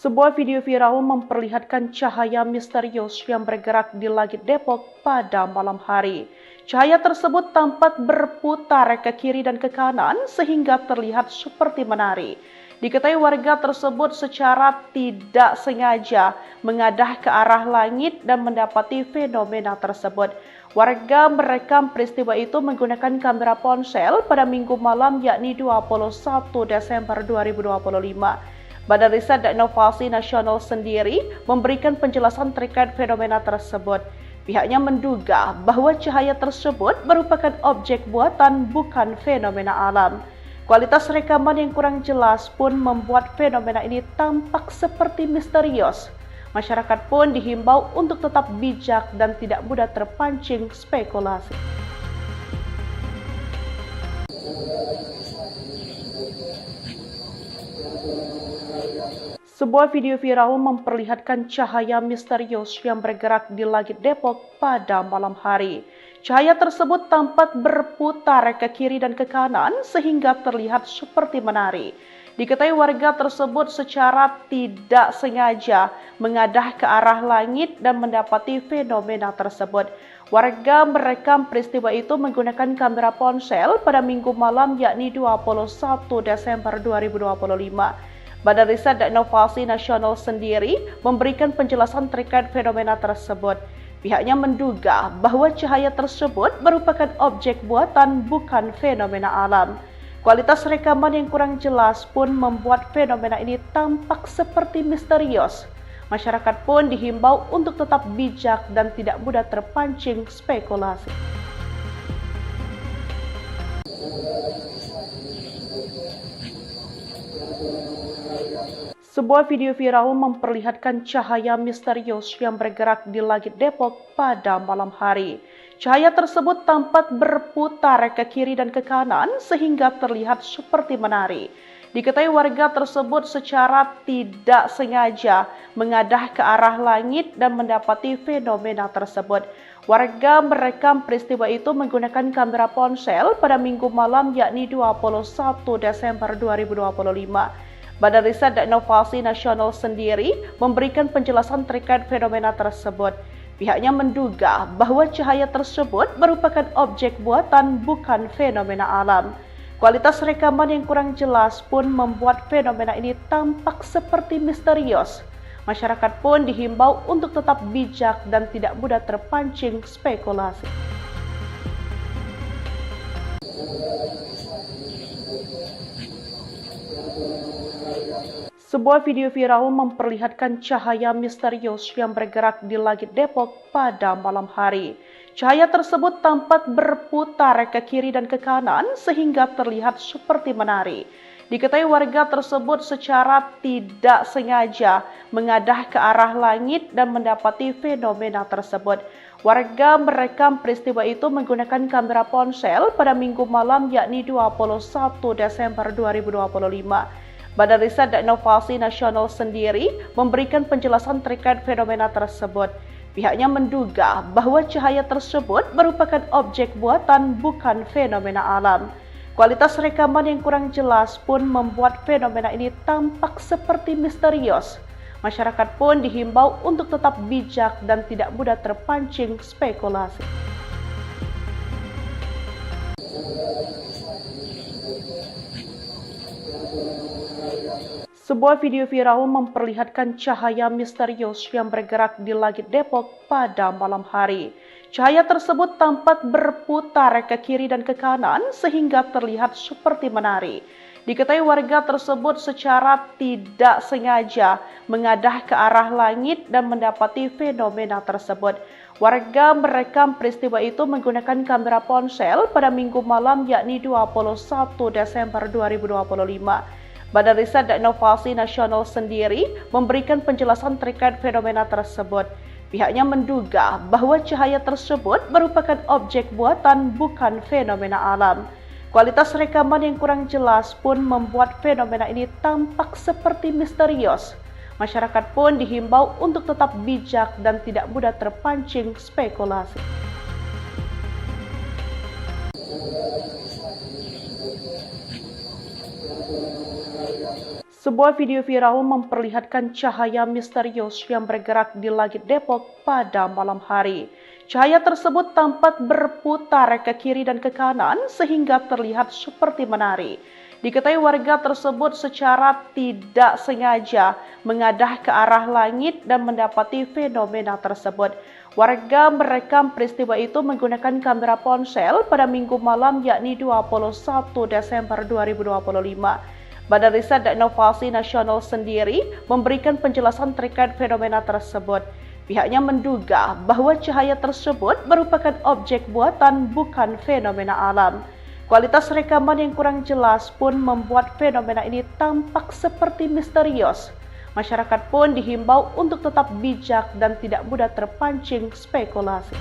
Sebuah video viral memperlihatkan cahaya misterius yang bergerak di langit Depok pada malam hari. Cahaya tersebut tampak berputar ke kiri dan ke kanan sehingga terlihat seperti menari. Diketahui warga tersebut secara tidak sengaja mengadah ke arah langit dan mendapati fenomena tersebut. Warga merekam peristiwa itu menggunakan kamera ponsel pada Minggu malam yakni 21 Desember 2025. Badan Riset dan Inovasi Nasional sendiri memberikan penjelasan terkait fenomena tersebut. Pihaknya menduga bahwa cahaya tersebut merupakan objek buatan bukan fenomena alam. Kualitas rekaman yang kurang jelas pun membuat fenomena ini tampak seperti misterius. Masyarakat pun dihimbau untuk tetap bijak dan tidak mudah terpancing spekulasi. Sebuah video viral memperlihatkan cahaya misterius yang bergerak di langit Depok pada malam hari. Cahaya tersebut tampak berputar ke kiri dan ke kanan sehingga terlihat seperti menari. Diketahui warga tersebut secara tidak sengaja mengadah ke arah langit dan mendapati fenomena tersebut. Warga merekam peristiwa itu menggunakan kamera ponsel pada Minggu malam yakni 21 Desember 2025. Badan Riset dan Inovasi Nasional sendiri memberikan penjelasan terkait fenomena tersebut. Pihaknya menduga bahwa cahaya tersebut merupakan objek buatan bukan fenomena alam. Kualitas rekaman yang kurang jelas pun membuat fenomena ini tampak seperti misterius. Masyarakat pun dihimbau untuk tetap bijak dan tidak mudah terpancing spekulasi. Sebuah video viral memperlihatkan cahaya misterius yang bergerak di langit Depok pada malam hari. Cahaya tersebut tampak berputar ke kiri dan ke kanan sehingga terlihat seperti menari. Diketahui warga tersebut secara tidak sengaja mengadah ke arah langit dan mendapati fenomena tersebut. Warga merekam peristiwa itu menggunakan kamera ponsel pada Minggu malam yakni 21 Desember 2025. Badan Riset dan Inovasi Nasional sendiri memberikan penjelasan terkait fenomena tersebut. Pihaknya menduga bahwa cahaya tersebut merupakan objek buatan bukan fenomena alam. Kualitas rekaman yang kurang jelas pun membuat fenomena ini tampak seperti misterius. Masyarakat pun dihimbau untuk tetap bijak dan tidak mudah terpancing spekulasi. Sebuah video viral memperlihatkan cahaya misterius yang bergerak di langit Depok pada malam hari. Cahaya tersebut tampak berputar ke kiri dan ke kanan sehingga terlihat seperti menari. Diketahui warga tersebut secara tidak sengaja mengadah ke arah langit dan mendapati fenomena tersebut. Warga merekam peristiwa itu menggunakan kamera ponsel pada Minggu malam yakni 21 Desember 2025. Badan Riset dan Inovasi Nasional sendiri memberikan penjelasan terkait fenomena tersebut. Pihaknya menduga bahwa cahaya tersebut merupakan objek buatan bukan fenomena alam. Kualitas rekaman yang kurang jelas pun membuat fenomena ini tampak seperti misterius. Masyarakat pun dihimbau untuk tetap bijak dan tidak mudah terpancing spekulasi. Sebuah video viral memperlihatkan cahaya misterius yang bergerak di langit Depok pada malam hari. Cahaya tersebut tampak berputar ke kiri dan ke kanan sehingga terlihat seperti menari. Diketahui warga tersebut secara tidak sengaja mengadah ke arah langit dan mendapati fenomena tersebut. Warga merekam peristiwa itu menggunakan kamera ponsel pada Minggu malam yakni 21 Desember 2025. Badan Riset dan Inovasi Nasional sendiri memberikan penjelasan terkait fenomena tersebut. Pihaknya menduga bahwa cahaya tersebut merupakan objek buatan bukan fenomena alam. Kualitas rekaman yang kurang jelas pun membuat fenomena ini tampak seperti misterius. Masyarakat pun dihimbau untuk tetap bijak dan tidak mudah terpancing spekulasi. Sebuah video viral memperlihatkan cahaya misterius yang bergerak di langit Depok pada malam hari. Cahaya tersebut tampak berputar ke kiri dan ke kanan sehingga terlihat seperti menari. Diketahui warga tersebut secara tidak sengaja mengadah ke arah langit dan mendapati fenomena tersebut. Warga merekam peristiwa itu menggunakan kamera ponsel pada Minggu malam yakni 21 Desember 2025. Badan Riset dan Inovasi Nasional sendiri memberikan penjelasan terkait fenomena tersebut. Pihaknya menduga bahwa cahaya tersebut merupakan objek buatan bukan fenomena alam. Kualitas rekaman yang kurang jelas pun membuat fenomena ini tampak seperti misterius. Masyarakat pun dihimbau untuk tetap bijak dan tidak mudah terpancing spekulasi.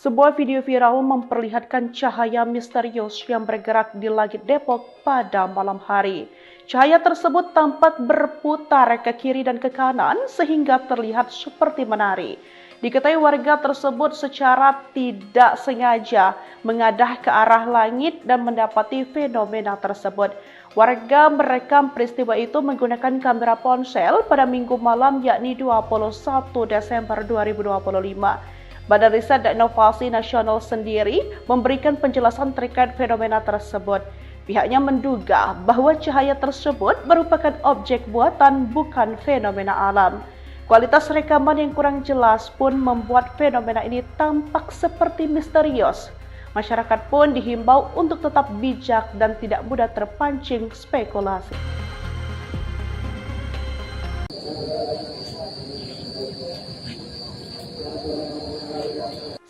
Sebuah video viral memperlihatkan cahaya misterius yang bergerak di langit Depok pada malam hari. Cahaya tersebut tampak berputar ke kiri dan ke kanan sehingga terlihat seperti menari. Diketahui warga tersebut secara tidak sengaja mengadah ke arah langit dan mendapati fenomena tersebut. Warga merekam peristiwa itu menggunakan kamera ponsel pada Minggu malam yakni 21 Desember 2025. Badan Riset dan Inovasi Nasional sendiri memberikan penjelasan terkait fenomena tersebut. Pihaknya menduga bahwa cahaya tersebut merupakan objek buatan bukan fenomena alam. Kualitas rekaman yang kurang jelas pun membuat fenomena ini tampak seperti misterius. Masyarakat pun dihimbau untuk tetap bijak dan tidak mudah terpancing spekulasi.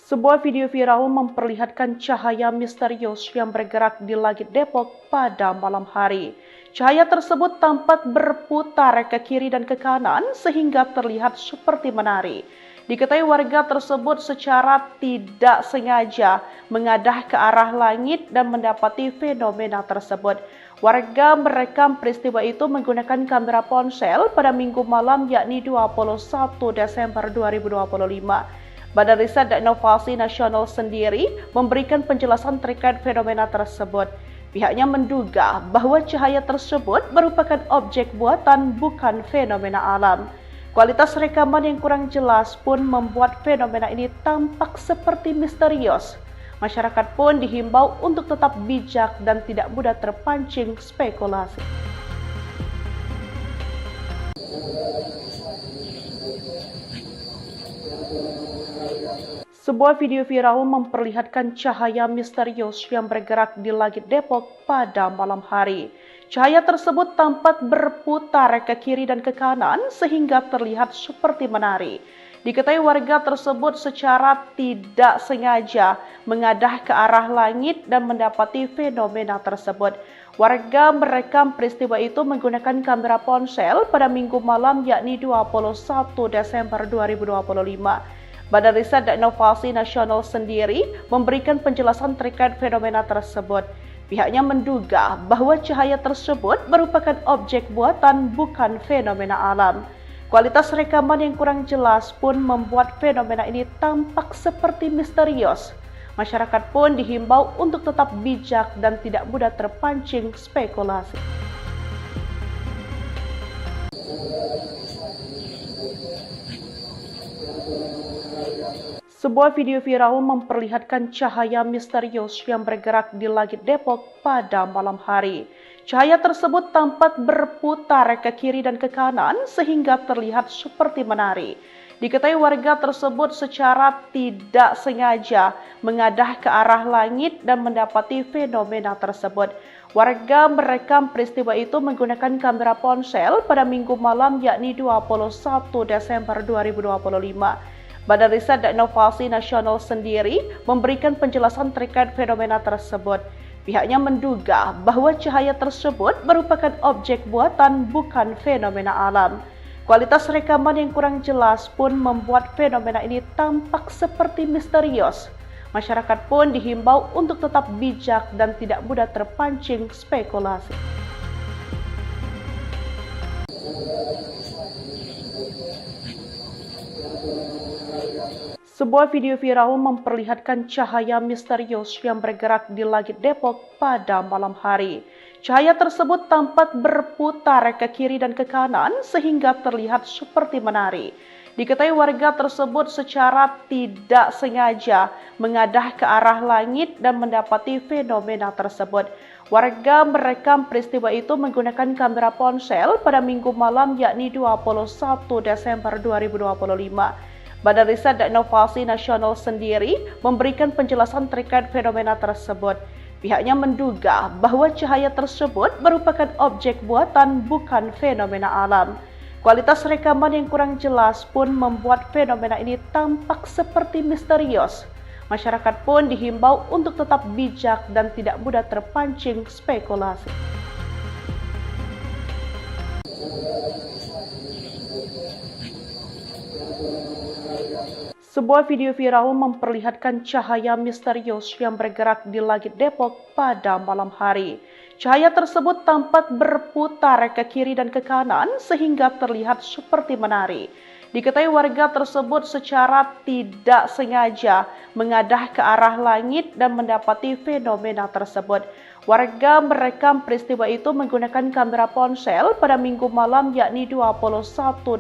Sebuah video viral memperlihatkan cahaya misterius yang bergerak di langit Depok pada malam hari. Cahaya tersebut tampak berputar ke kiri dan ke kanan sehingga terlihat seperti menari. Diketahui warga tersebut secara tidak sengaja mengadah ke arah langit dan mendapati fenomena tersebut. Warga merekam peristiwa itu menggunakan kamera ponsel pada Minggu malam yakni 21 Desember 2025. Badan Riset dan Inovasi Nasional sendiri memberikan penjelasan terkait fenomena tersebut. Pihaknya menduga bahwa cahaya tersebut merupakan objek buatan bukan fenomena alam. Kualitas rekaman yang kurang jelas pun membuat fenomena ini tampak seperti misterius. Masyarakat pun dihimbau untuk tetap bijak dan tidak mudah terpancing spekulasi. Sebuah video viral memperlihatkan cahaya misterius yang bergerak di langit Depok pada malam hari. Cahaya tersebut tampak berputar ke kiri dan ke kanan sehingga terlihat seperti menari. Diketahui warga tersebut secara tidak sengaja mengadah ke arah langit dan mendapati fenomena tersebut. Warga merekam peristiwa itu menggunakan kamera ponsel pada Minggu malam yakni 21 Desember 2025. Badan Riset dan Inovasi Nasional sendiri memberikan penjelasan terkait fenomena tersebut. Pihaknya menduga bahwa cahaya tersebut merupakan objek buatan bukan fenomena alam. Kualitas rekaman yang kurang jelas pun membuat fenomena ini tampak seperti misterius. Masyarakat pun dihimbau untuk tetap bijak dan tidak mudah terpancing spekulasi. Sebuah video viral memperlihatkan cahaya misterius yang bergerak di langit Depok pada malam hari. Cahaya tersebut tampak berputar ke kiri dan ke kanan sehingga terlihat seperti menari. Diketahui warga tersebut secara tidak sengaja mengadah ke arah langit dan mendapati fenomena tersebut. Warga merekam peristiwa itu menggunakan kamera ponsel pada Minggu malam yakni 21 Desember 2025. Badan Riset dan Inovasi Nasional sendiri memberikan penjelasan terkait fenomena tersebut. Pihaknya menduga bahwa cahaya tersebut merupakan objek buatan bukan fenomena alam. Kualitas rekaman yang kurang jelas pun membuat fenomena ini tampak seperti misterius. Masyarakat pun dihimbau untuk tetap bijak dan tidak mudah terpancing spekulasi. Sebuah video viral memperlihatkan cahaya misterius yang bergerak di langit Depok pada malam hari. Cahaya tersebut tampak berputar ke kiri dan ke kanan sehingga terlihat seperti menari. Diketahui warga tersebut secara tidak sengaja mengadah ke arah langit dan mendapati fenomena tersebut. Warga merekam peristiwa itu menggunakan kamera ponsel pada Minggu malam yakni 21 Desember 2025. Badan Riset dan Inovasi Nasional sendiri memberikan penjelasan terkait fenomena tersebut. Pihaknya menduga bahwa cahaya tersebut merupakan objek buatan bukan fenomena alam. Kualitas rekaman yang kurang jelas pun membuat fenomena ini tampak seperti misterius. Masyarakat pun dihimbau untuk tetap bijak dan tidak mudah terpancing spekulasi. Sebuah video viral memperlihatkan cahaya misterius yang bergerak di langit Depok pada malam hari. Cahaya tersebut tampak berputar ke kiri dan ke kanan sehingga terlihat seperti menari. Diketahui warga tersebut secara tidak sengaja mengadah ke arah langit dan mendapati fenomena tersebut. Warga merekam peristiwa itu menggunakan kamera ponsel pada Minggu malam yakni 21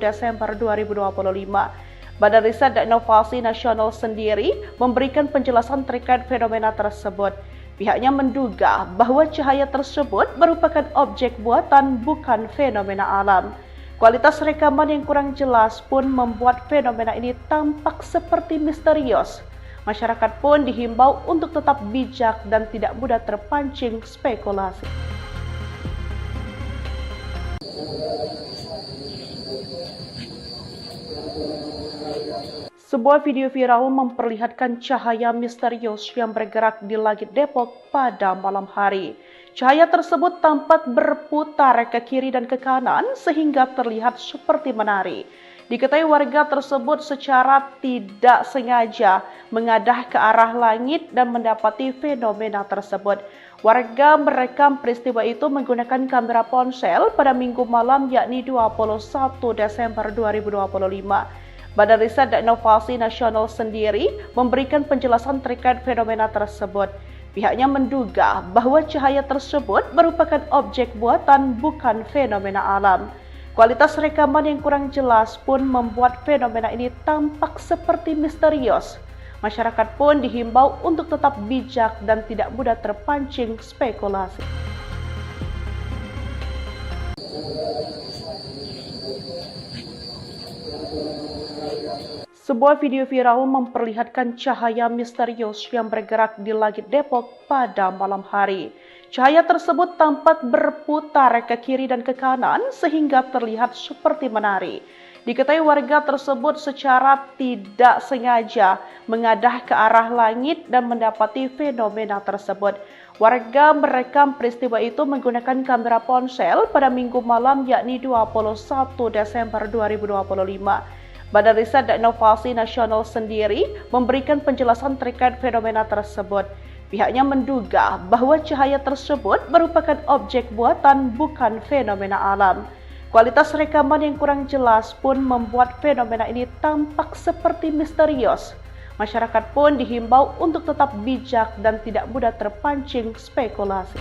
Desember 2025. Badan Riset dan Inovasi Nasional sendiri memberikan penjelasan terkait fenomena tersebut. Pihaknya menduga bahwa cahaya tersebut merupakan objek buatan bukan fenomena alam. Kualitas rekaman yang kurang jelas pun membuat fenomena ini tampak seperti misterius. Masyarakat pun dihimbau untuk tetap bijak dan tidak mudah terpancing spekulasi. Sebuah video viral memperlihatkan cahaya misterius yang bergerak di langit Depok pada malam hari. Cahaya tersebut tampak berputar ke kiri dan ke kanan sehingga terlihat seperti menari. Diketahui warga tersebut secara tidak sengaja mengadah ke arah langit dan mendapati fenomena tersebut. Warga merekam peristiwa itu menggunakan kamera ponsel pada Minggu malam yakni 21 Desember 2025. Badan Riset dan Inovasi Nasional sendiri memberikan penjelasan terkait fenomena tersebut. Pihaknya menduga bahwa cahaya tersebut merupakan objek buatan bukan fenomena alam. Kualitas rekaman yang kurang jelas pun membuat fenomena ini tampak seperti misterius. Masyarakat pun dihimbau untuk tetap bijak dan tidak mudah terpancing spekulasi. Sebuah video viral memperlihatkan cahaya misterius yang bergerak di langit Depok pada malam hari. Cahaya tersebut tampak berputar ke kiri dan ke kanan sehingga terlihat seperti menari. Diketahui warga tersebut secara tidak sengaja mengadah ke arah langit dan mendapati fenomena tersebut. Warga merekam peristiwa itu menggunakan kamera ponsel pada Minggu malam yakni 21 Desember 2025. Badan Riset dan Inovasi Nasional sendiri memberikan penjelasan terkait fenomena tersebut. Pihaknya menduga bahwa cahaya tersebut merupakan objek buatan bukan fenomena alam. Kualitas rekaman yang kurang jelas pun membuat fenomena ini tampak seperti misterius. Masyarakat pun dihimbau untuk tetap bijak dan tidak mudah terpancing spekulasi.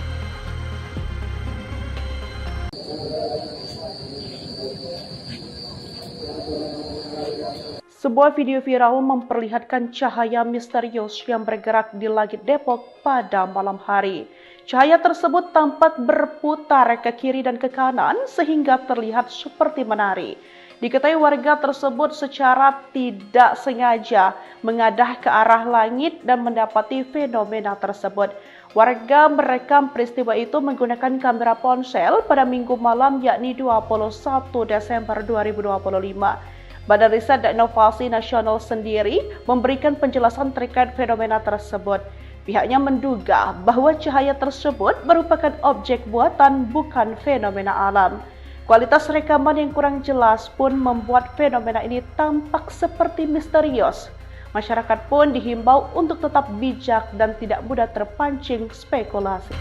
Sebuah video viral memperlihatkan cahaya misterius yang bergerak di langit Depok pada malam hari. Cahaya tersebut tampak berputar ke kiri dan ke kanan sehingga terlihat seperti menari. Diketahui warga tersebut secara tidak sengaja mengadah ke arah langit dan mendapati fenomena tersebut. Warga merekam peristiwa itu menggunakan kamera ponsel pada Minggu malam yakni 21 Desember 2025. Badan Riset dan Inovasi Nasional sendiri memberikan penjelasan terkait fenomena tersebut. Pihaknya menduga bahwa cahaya tersebut merupakan objek buatan bukan fenomena alam. Kualitas rekaman yang kurang jelas pun membuat fenomena ini tampak seperti misterius. Masyarakat pun dihimbau untuk tetap bijak dan tidak mudah terpancing spekulasi.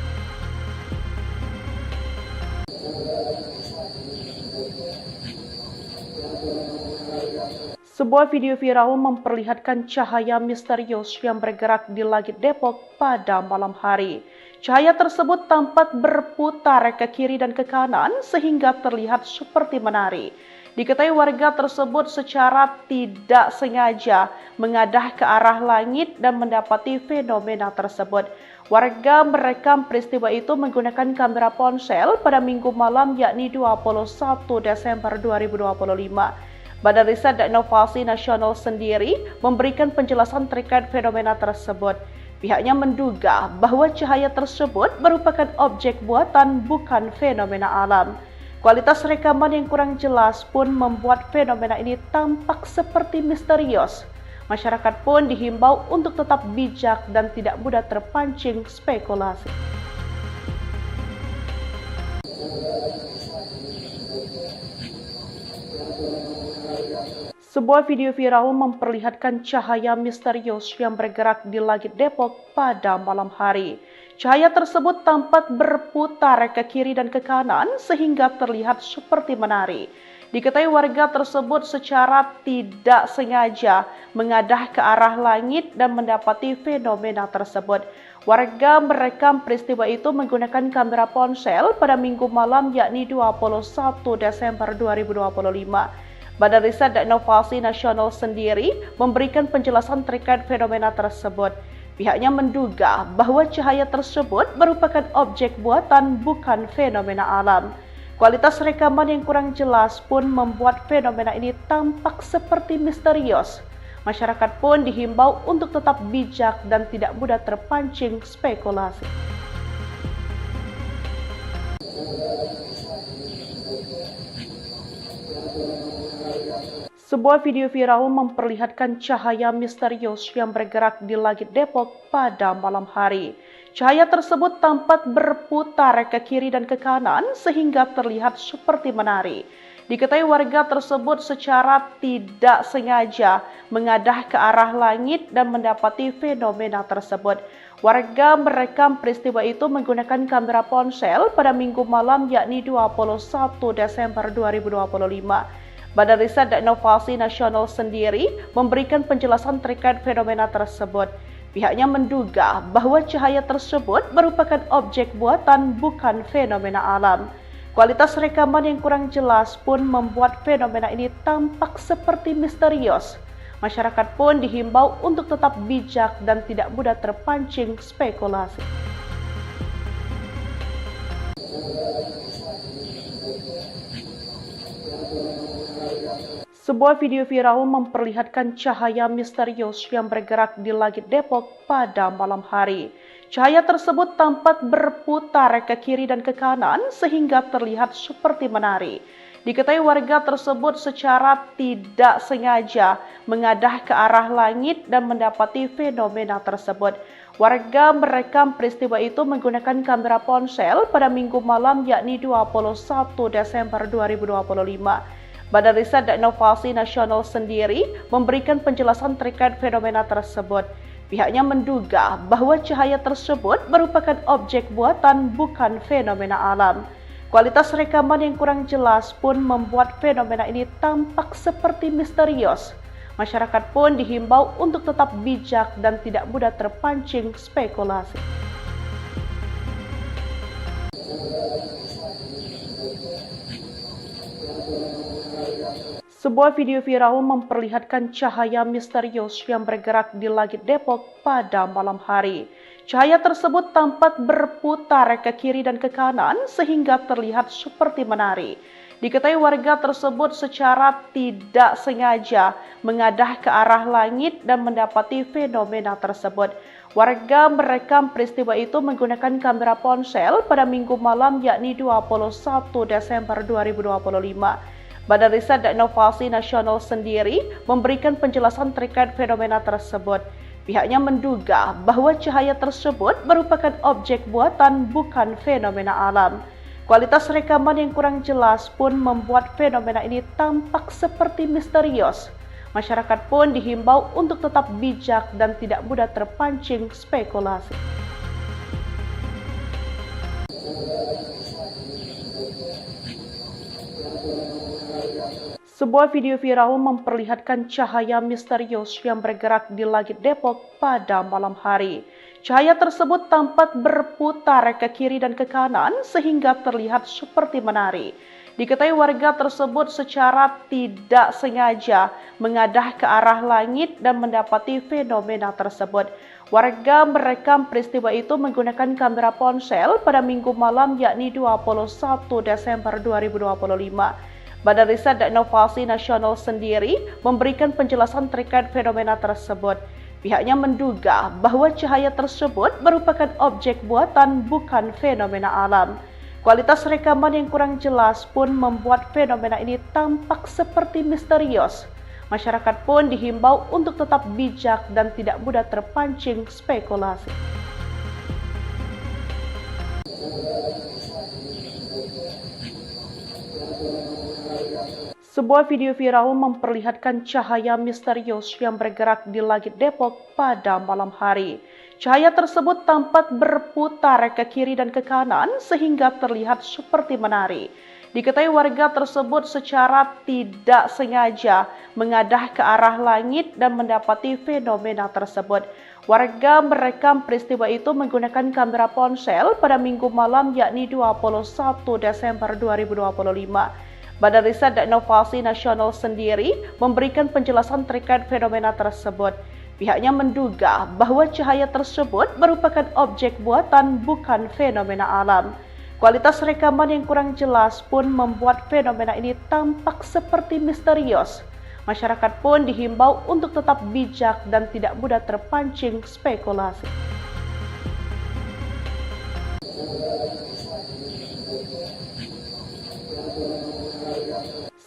Sebuah video viral memperlihatkan cahaya misterius yang bergerak di langit Depok pada malam hari. Cahaya tersebut tampak berputar ke kiri dan ke kanan sehingga terlihat seperti menari. Diketahui warga tersebut secara tidak sengaja mengadah ke arah langit dan mendapati fenomena tersebut. Warga merekam peristiwa itu menggunakan kamera ponsel pada Minggu malam yakni 21 Desember 2025. Badan Riset dan Inovasi Nasional sendiri memberikan penjelasan terkait fenomena tersebut. Pihaknya menduga bahwa cahaya tersebut merupakan objek buatan bukan fenomena alam. Kualitas rekaman yang kurang jelas pun membuat fenomena ini tampak seperti misterius. Masyarakat pun dihimbau untuk tetap bijak dan tidak mudah terpancing spekulasi. Sebuah video viral memperlihatkan cahaya misterius yang bergerak di langit Depok pada malam hari. Cahaya tersebut tampak berputar ke kiri dan ke kanan sehingga terlihat seperti menari. Diketahui warga tersebut secara tidak sengaja mengadah ke arah langit dan mendapati fenomena tersebut. Warga merekam peristiwa itu menggunakan kamera ponsel pada Minggu malam yakni 21 Desember 2025. Badan Riset dan Inovasi Nasional sendiri memberikan penjelasan terkait fenomena tersebut. Pihaknya menduga bahwa cahaya tersebut merupakan objek buatan bukan fenomena alam. Kualitas rekaman yang kurang jelas pun membuat fenomena ini tampak seperti misterius. Masyarakat pun dihimbau untuk tetap bijak dan tidak mudah terpancing spekulasi. Sebuah video viral memperlihatkan cahaya misterius yang bergerak di langit Depok pada malam hari. Cahaya tersebut tampak berputar ke kiri dan ke kanan sehingga terlihat seperti menari. Diketahui warga tersebut secara tidak sengaja mengadah ke arah langit dan mendapati fenomena tersebut. Warga merekam peristiwa itu menggunakan kamera ponsel pada Minggu malam yakni 21 Desember 2025. Badan Riset dan Inovasi Nasional sendiri memberikan penjelasan terkait fenomena tersebut. Pihaknya menduga bahwa cahaya tersebut merupakan objek buatan bukan fenomena alam. Kualitas rekaman yang kurang jelas pun membuat fenomena ini tampak seperti misterius. Masyarakat pun dihimbau untuk tetap bijak dan tidak mudah terpancing spekulasi. Sebuah video viral memperlihatkan cahaya misterius yang bergerak di langit Depok pada malam hari. Cahaya tersebut tampak berputar ke kiri dan ke kanan sehingga terlihat seperti menari. Diketahui warga tersebut secara tidak sengaja mengadah ke arah langit dan mendapati fenomena tersebut. Warga merekam peristiwa itu menggunakan kamera ponsel pada Minggu malam yakni 21 Desember 2025. Badan Riset dan Inovasi Nasional sendiri memberikan penjelasan terkait fenomena tersebut. Pihaknya menduga bahwa cahaya tersebut merupakan objek buatan bukan fenomena alam. Kualitas rekaman yang kurang jelas pun membuat fenomena ini tampak seperti misterius. Masyarakat pun dihimbau untuk tetap bijak dan tidak mudah terpancing spekulasi. Sebuah video viral memperlihatkan cahaya misterius yang bergerak di langit Depok pada malam hari. Cahaya tersebut tampak berputar ke kiri dan ke kanan sehingga terlihat seperti menari. Diketahui warga tersebut secara tidak sengaja mengadah ke arah langit dan mendapati fenomena tersebut. Warga merekam peristiwa itu menggunakan kamera ponsel pada Minggu malam yakni 21 Desember 2025. Badan Riset dan Inovasi Nasional sendiri memberikan penjelasan terkait fenomena tersebut. Pihaknya menduga bahwa cahaya tersebut merupakan objek buatan bukan fenomena alam. Kualitas rekaman yang kurang jelas pun membuat fenomena ini tampak seperti misterius. Masyarakat pun dihimbau untuk tetap bijak dan tidak mudah terpancing spekulasi. Sebuah video viral memperlihatkan cahaya misterius yang bergerak di langit Depok pada malam hari. Cahaya tersebut tampak berputar ke kiri dan ke kanan sehingga terlihat seperti menari. Diketahui warga tersebut secara tidak sengaja mengadah ke arah langit dan mendapati fenomena tersebut. Warga merekam peristiwa itu menggunakan kamera ponsel pada Minggu malam yakni 21 Desember 2025. Badan Riset dan Inovasi Nasional sendiri memberikan penjelasan terkait fenomena tersebut. Pihaknya menduga bahwa cahaya tersebut merupakan objek buatan bukan fenomena alam. Kualitas rekaman yang kurang jelas pun membuat fenomena ini tampak seperti misterius. Masyarakat pun dihimbau untuk tetap bijak dan tidak mudah terpancing spekulasi. Sebuah video viral memperlihatkan cahaya misterius yang bergerak di langit Depok pada malam hari. Cahaya tersebut tampak berputar ke kiri dan ke kanan sehingga terlihat seperti menari. Diketahui warga tersebut secara tidak sengaja mengadah ke arah langit dan mendapati fenomena tersebut. Warga merekam peristiwa itu menggunakan kamera ponsel pada Minggu malam yakni 21 Desember 2025. Badan Riset dan Inovasi Nasional sendiri memberikan penjelasan terkait fenomena tersebut. Pihaknya menduga bahwa cahaya tersebut merupakan objek buatan bukan fenomena alam. Kualitas rekaman yang kurang jelas pun membuat fenomena ini tampak seperti misterius. Masyarakat pun dihimbau untuk tetap bijak dan tidak mudah terpancing spekulasi.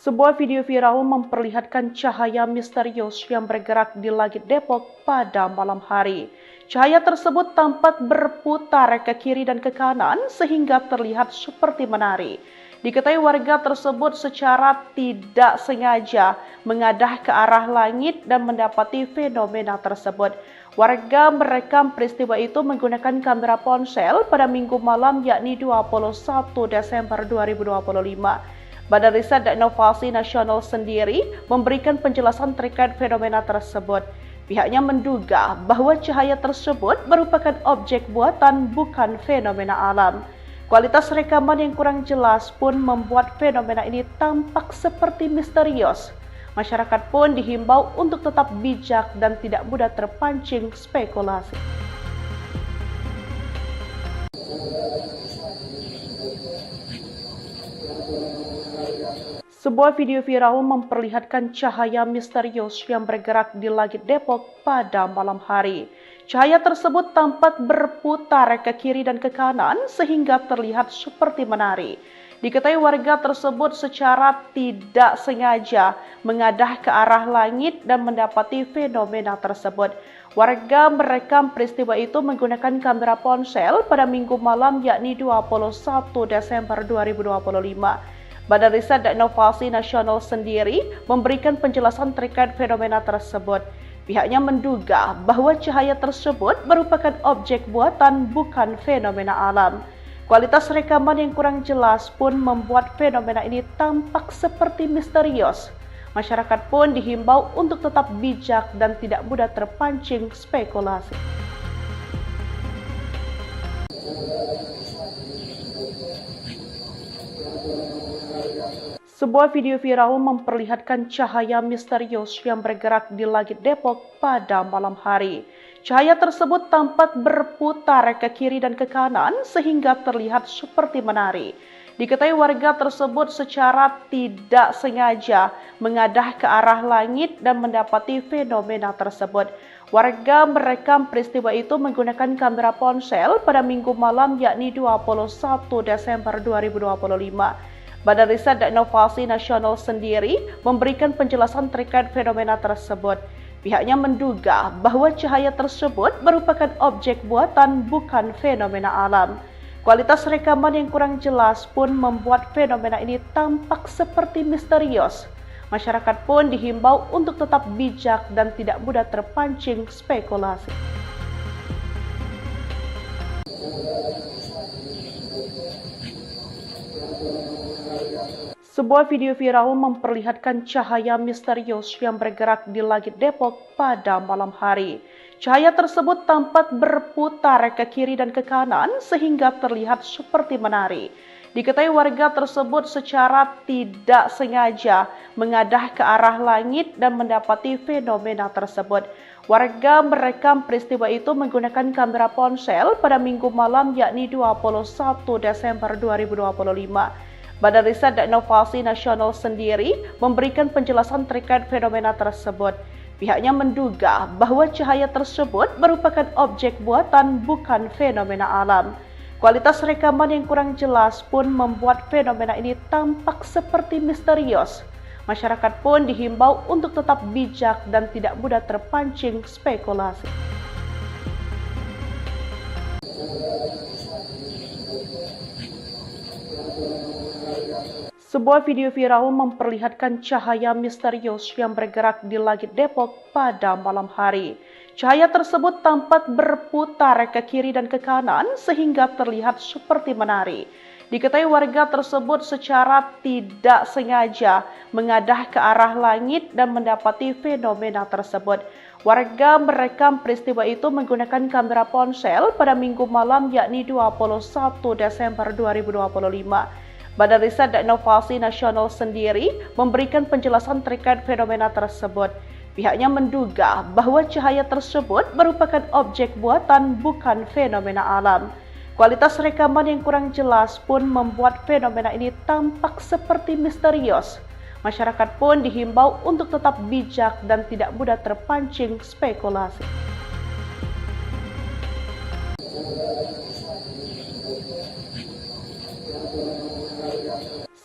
Sebuah video viral memperlihatkan cahaya misterius yang bergerak di langit Depok pada malam hari. Cahaya tersebut tampak berputar ke kiri dan ke kanan sehingga terlihat seperti menari. Diketahui warga tersebut secara tidak sengaja mengadah ke arah langit dan mendapati fenomena tersebut. Warga merekam peristiwa itu menggunakan kamera ponsel pada Minggu malam yakni 21 Desember 2025. Badan Riset dan Inovasi Nasional sendiri memberikan penjelasan terkait fenomena tersebut. Pihaknya menduga bahwa cahaya tersebut merupakan objek buatan bukan fenomena alam. Kualitas rekaman yang kurang jelas pun membuat fenomena ini tampak seperti misterius. Masyarakat pun dihimbau untuk tetap bijak dan tidak mudah terpancing spekulasi. Sebuah video viral memperlihatkan cahaya misterius yang bergerak di langit Depok pada malam hari. Cahaya tersebut tampak berputar ke kiri dan ke kanan sehingga terlihat seperti menari. Diketahui warga tersebut secara tidak sengaja mengadah ke arah langit dan mendapati fenomena tersebut. Warga merekam peristiwa itu menggunakan kamera ponsel pada Minggu malam yakni 21 Desember 2025. Badan Riset dan Inovasi Nasional sendiri memberikan penjelasan terkait fenomena tersebut. Pihaknya menduga bahwa cahaya tersebut merupakan objek buatan bukan fenomena alam. Kualitas rekaman yang kurang jelas pun membuat fenomena ini tampak seperti misterius. Masyarakat pun dihimbau untuk tetap bijak dan tidak mudah terpancing spekulasi. Sebuah video viral memperlihatkan cahaya misterius yang bergerak di langit Depok pada malam hari. Cahaya tersebut tampak berputar ke kiri dan ke kanan sehingga terlihat seperti menari. Diketahui warga tersebut secara tidak sengaja mengadah ke arah langit dan mendapati fenomena tersebut. Warga merekam peristiwa itu menggunakan kamera ponsel pada Minggu malam yakni 21 Desember 2025. Badan Riset dan Inovasi Nasional sendiri memberikan penjelasan terkait fenomena tersebut. Pihaknya menduga bahwa cahaya tersebut merupakan objek buatan bukan fenomena alam. Kualitas rekaman yang kurang jelas pun membuat fenomena ini tampak seperti misterius. Masyarakat pun dihimbau untuk tetap bijak dan tidak mudah terpancing spekulasi. Sebuah video viral memperlihatkan cahaya misterius yang bergerak di langit Depok pada malam hari. Cahaya tersebut tampak berputar ke kiri dan ke kanan sehingga terlihat seperti menari. Diketahui warga tersebut secara tidak sengaja mengadah ke arah langit dan mendapati fenomena tersebut. Warga merekam peristiwa itu menggunakan kamera ponsel pada Minggu malam yakni 21 Desember 2025. Badan Riset dan Inovasi Nasional sendiri memberikan penjelasan terkait fenomena tersebut. Pihaknya menduga bahwa cahaya tersebut merupakan objek buatan bukan fenomena alam. Kualitas rekaman yang kurang jelas pun membuat fenomena ini tampak seperti misterius. Masyarakat pun dihimbau untuk tetap bijak dan tidak mudah terpancing spekulasi. Sebuah video viral memperlihatkan cahaya misterius yang bergerak di langit Depok pada malam hari. Cahaya tersebut tampak berputar ke kiri dan ke kanan sehingga terlihat seperti menari. Diketahui warga tersebut secara tidak sengaja mengadah ke arah langit dan mendapati fenomena tersebut. Warga merekam peristiwa itu menggunakan kamera ponsel pada Minggu malam yakni 21 Desember 2025. Badan Riset dan Inovasi Nasional sendiri memberikan penjelasan terkait fenomena tersebut. Pihaknya menduga bahwa cahaya tersebut merupakan objek buatan bukan fenomena alam. Kualitas rekaman yang kurang jelas pun membuat fenomena ini tampak seperti misterius. Masyarakat pun dihimbau untuk tetap bijak dan tidak mudah terpancing spekulasi.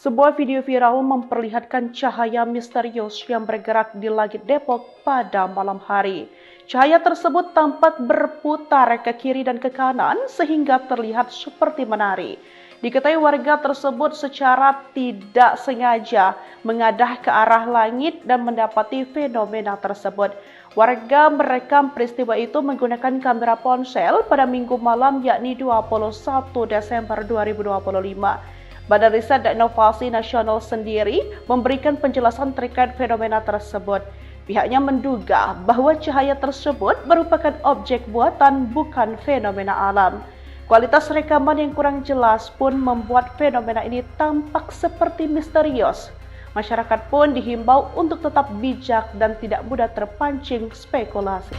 Sebuah video viral memperlihatkan cahaya misterius yang bergerak di langit Depok pada malam hari. Cahaya tersebut tampak berputar ke kiri dan ke kanan sehingga terlihat seperti menari. Diketahui warga tersebut secara tidak sengaja mengadah ke arah langit dan mendapati fenomena tersebut. Warga merekam peristiwa itu menggunakan kamera ponsel pada Minggu malam yakni 21 Desember 2025. Badan Riset dan Inovasi Nasional sendiri memberikan penjelasan terkait fenomena tersebut. Pihaknya menduga bahwa cahaya tersebut merupakan objek buatan bukan fenomena alam. Kualitas rekaman yang kurang jelas pun membuat fenomena ini tampak seperti misterius. Masyarakat pun dihimbau untuk tetap bijak dan tidak mudah terpancing spekulasi.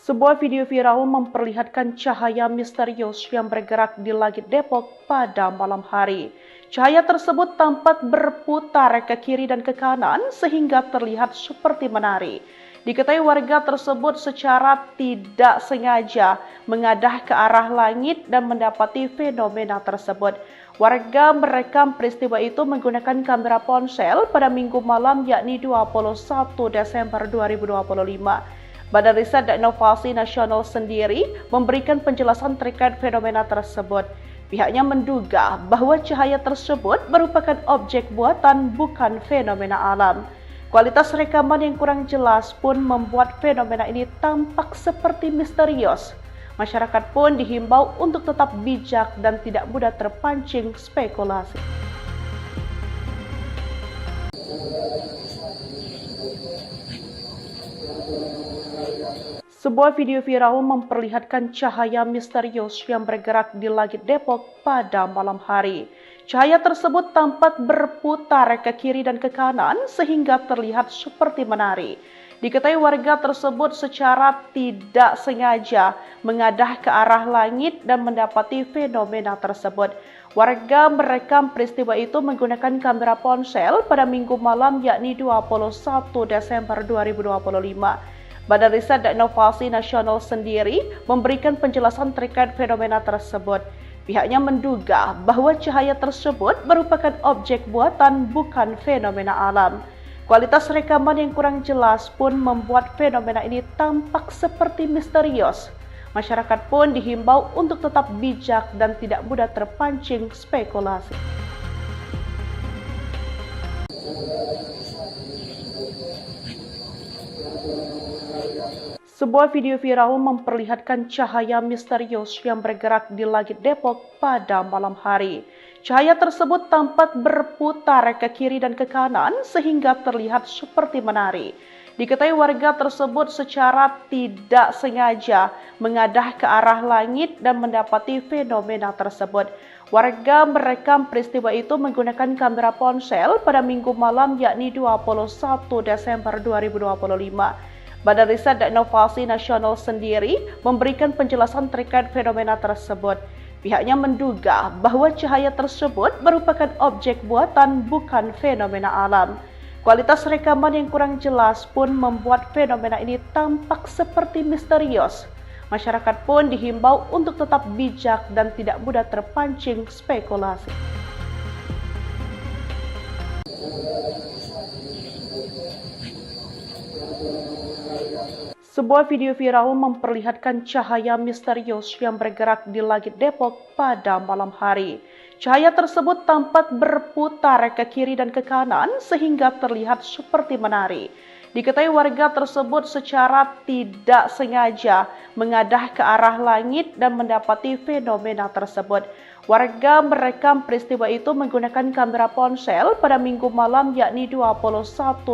Sebuah video viral memperlihatkan cahaya misterius yang bergerak di langit Depok pada malam hari. Cahaya tersebut tampak berputar ke kiri dan ke kanan sehingga terlihat seperti menari. Diketahui warga tersebut secara tidak sengaja mengadah ke arah langit dan mendapati fenomena tersebut. Warga merekam peristiwa itu menggunakan kamera ponsel pada Minggu malam yakni 21 Desember 2025. Badan Riset dan Inovasi Nasional sendiri memberikan penjelasan terkait fenomena tersebut. Pihaknya menduga bahwa cahaya tersebut merupakan objek buatan bukan fenomena alam. Kualitas rekaman yang kurang jelas pun membuat fenomena ini tampak seperti misterius. Masyarakat pun dihimbau untuk tetap bijak dan tidak mudah terpancing spekulasi. Sebuah video viral memperlihatkan cahaya misterius yang bergerak di langit Depok pada malam hari. Cahaya tersebut tampak berputar ke kiri dan ke kanan sehingga terlihat seperti menari. Diketahui warga tersebut secara tidak sengaja mengadah ke arah langit dan mendapati fenomena tersebut. Warga merekam peristiwa itu menggunakan kamera ponsel pada Minggu malam yakni 21 Desember 2025. Badan Riset dan Inovasi Nasional sendiri memberikan penjelasan terkait fenomena tersebut. Pihaknya menduga bahwa cahaya tersebut merupakan objek buatan bukan fenomena alam. Kualitas rekaman yang kurang jelas pun membuat fenomena ini tampak seperti misterius. Masyarakat pun dihimbau untuk tetap bijak dan tidak mudah terpancing spekulasi. Sebuah video viral memperlihatkan cahaya misterius yang bergerak di langit Depok pada malam hari. Cahaya tersebut tampak berputar ke kiri dan ke kanan sehingga terlihat seperti menari. Diketahui warga tersebut secara tidak sengaja mengadah ke arah langit dan mendapati fenomena tersebut. Warga merekam peristiwa itu menggunakan kamera ponsel pada Minggu malam yakni 21 Desember 2025. Badan Riset dan Inovasi Nasional sendiri memberikan penjelasan terkait fenomena tersebut. Pihaknya menduga bahwa cahaya tersebut merupakan objek buatan bukan fenomena alam. Kualitas rekaman yang kurang jelas pun membuat fenomena ini tampak seperti misterius. Masyarakat pun dihimbau untuk tetap bijak dan tidak mudah terpancing spekulasi. Sebuah video viral memperlihatkan cahaya misterius yang bergerak di langit Depok pada malam hari. Cahaya tersebut tampak berputar ke kiri dan ke kanan sehingga terlihat seperti menari. Diketahui warga tersebut secara tidak sengaja mengadah ke arah langit dan mendapati fenomena tersebut. Warga merekam peristiwa itu menggunakan kamera ponsel pada Minggu malam yakni 21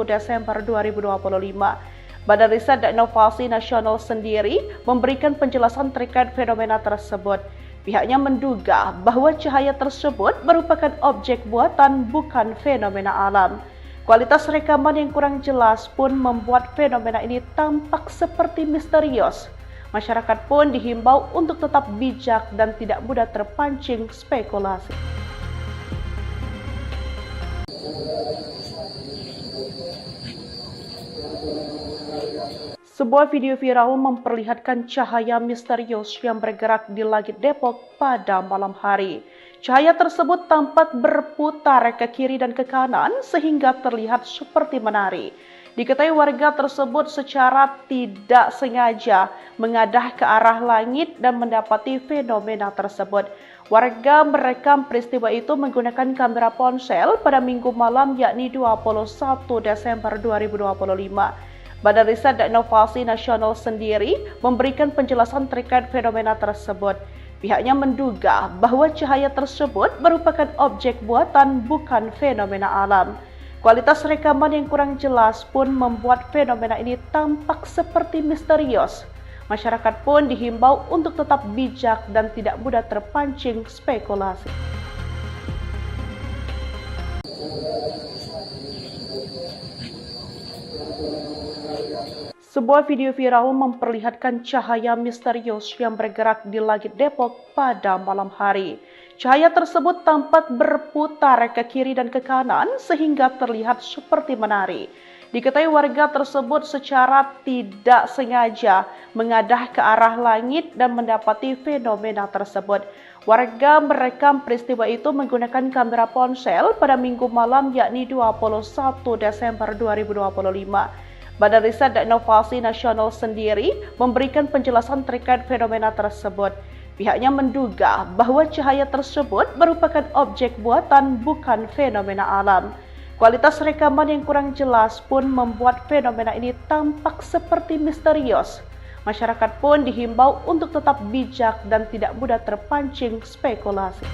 Desember 2025. Badan Riset dan Inovasi Nasional sendiri memberikan penjelasan terkait fenomena tersebut. Pihaknya menduga bahwa cahaya tersebut merupakan objek buatan bukan fenomena alam. Kualitas rekaman yang kurang jelas pun membuat fenomena ini tampak seperti misterius. Masyarakat pun dihimbau untuk tetap bijak dan tidak mudah terpancing spekulasi. Sebuah video viral memperlihatkan cahaya misterius yang bergerak di langit Depok pada malam hari. Cahaya tersebut tampak berputar ke kiri dan ke kanan sehingga terlihat seperti menari. Diketahui warga tersebut secara tidak sengaja mengadah ke arah langit dan mendapati fenomena tersebut. Warga merekam peristiwa itu menggunakan kamera ponsel pada Minggu malam yakni 21 Desember 2025. Badan Riset dan Inovasi Nasional sendiri memberikan penjelasan terkait fenomena tersebut. Pihaknya menduga bahwa cahaya tersebut merupakan objek buatan bukan fenomena alam. Kualitas rekaman yang kurang jelas pun membuat fenomena ini tampak seperti misterius. Masyarakat pun dihimbau untuk tetap bijak dan tidak mudah terpancing spekulasi. Sebuah video viral memperlihatkan cahaya misterius yang bergerak di langit Depok pada malam hari. Cahaya tersebut tampak berputar ke kiri dan ke kanan sehingga terlihat seperti menari. Diketahui warga tersebut secara tidak sengaja mengadah ke arah langit dan mendapati fenomena tersebut. Warga merekam peristiwa itu menggunakan kamera ponsel pada Minggu malam yakni 21 Desember 2025. Badan Riset dan Inovasi Nasional sendiri memberikan penjelasan terkait fenomena tersebut. Pihaknya menduga bahwa cahaya tersebut merupakan objek buatan bukan fenomena alam. Kualitas rekaman yang kurang jelas pun membuat fenomena ini tampak seperti misterius. Masyarakat pun dihimbau untuk tetap bijak dan tidak mudah terpancing spekulasi.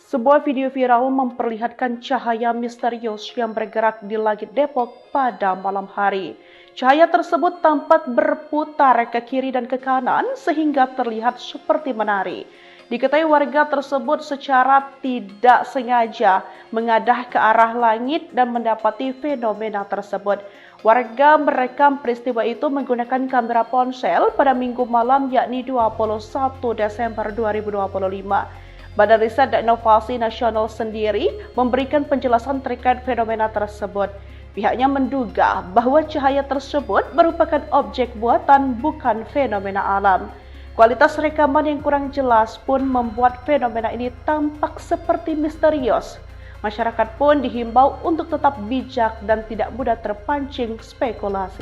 Sebuah video viral memperlihatkan cahaya misterius yang bergerak di langit Depok pada malam hari. Cahaya tersebut tampak berputar ke kiri dan ke kanan sehingga terlihat seperti menari. Diketahui warga tersebut secara tidak sengaja mengadah ke arah langit dan mendapati fenomena tersebut. Warga merekam peristiwa itu menggunakan kamera ponsel pada Minggu malam yakni 21 Desember 2025. Badan Riset dan Inovasi Nasional sendiri memberikan penjelasan terkait fenomena tersebut. Pihaknya menduga bahwa cahaya tersebut merupakan objek buatan bukan fenomena alam. Kualitas rekaman yang kurang jelas pun membuat fenomena ini tampak seperti misterius. Masyarakat pun dihimbau untuk tetap bijak dan tidak mudah terpancing spekulasi.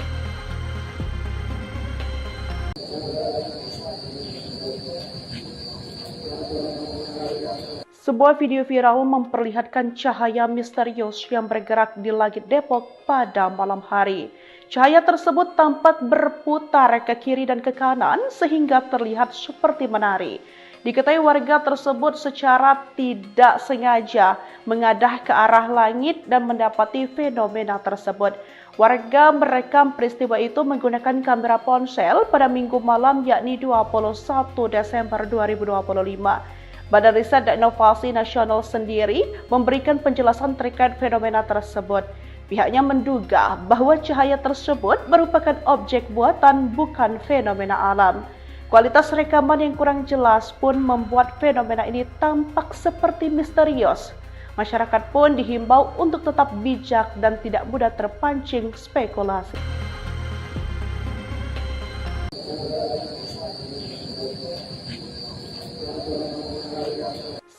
Sebuah video viral memperlihatkan cahaya misterius yang bergerak di langit Depok pada malam hari. Cahaya tersebut tampak berputar ke kiri dan ke kanan sehingga terlihat seperti menari. Diketahui warga tersebut secara tidak sengaja mengadah ke arah langit dan mendapati fenomena tersebut. Warga merekam peristiwa itu menggunakan kamera ponsel pada Minggu malam yakni 21 Desember 2025. Badan Riset dan Inovasi Nasional sendiri memberikan penjelasan terkait fenomena tersebut. Pihaknya menduga bahwa cahaya tersebut merupakan objek buatan bukan fenomena alam. Kualitas rekaman yang kurang jelas pun membuat fenomena ini tampak seperti misterius. Masyarakat pun dihimbau untuk tetap bijak dan tidak mudah terpancing spekulasi.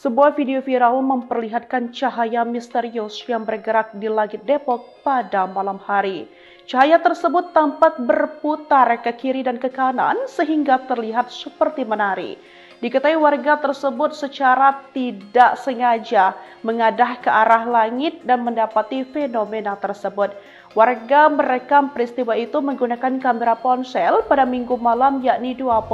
Sebuah video viral memperlihatkan cahaya misterius yang bergerak di langit Depok pada malam hari. Cahaya tersebut tampak berputar ke kiri dan ke kanan sehingga terlihat seperti menari. Diketahui warga tersebut secara tidak sengaja mengadah ke arah langit dan mendapati fenomena tersebut. Warga merekam peristiwa itu menggunakan kamera ponsel pada Minggu malam yakni 21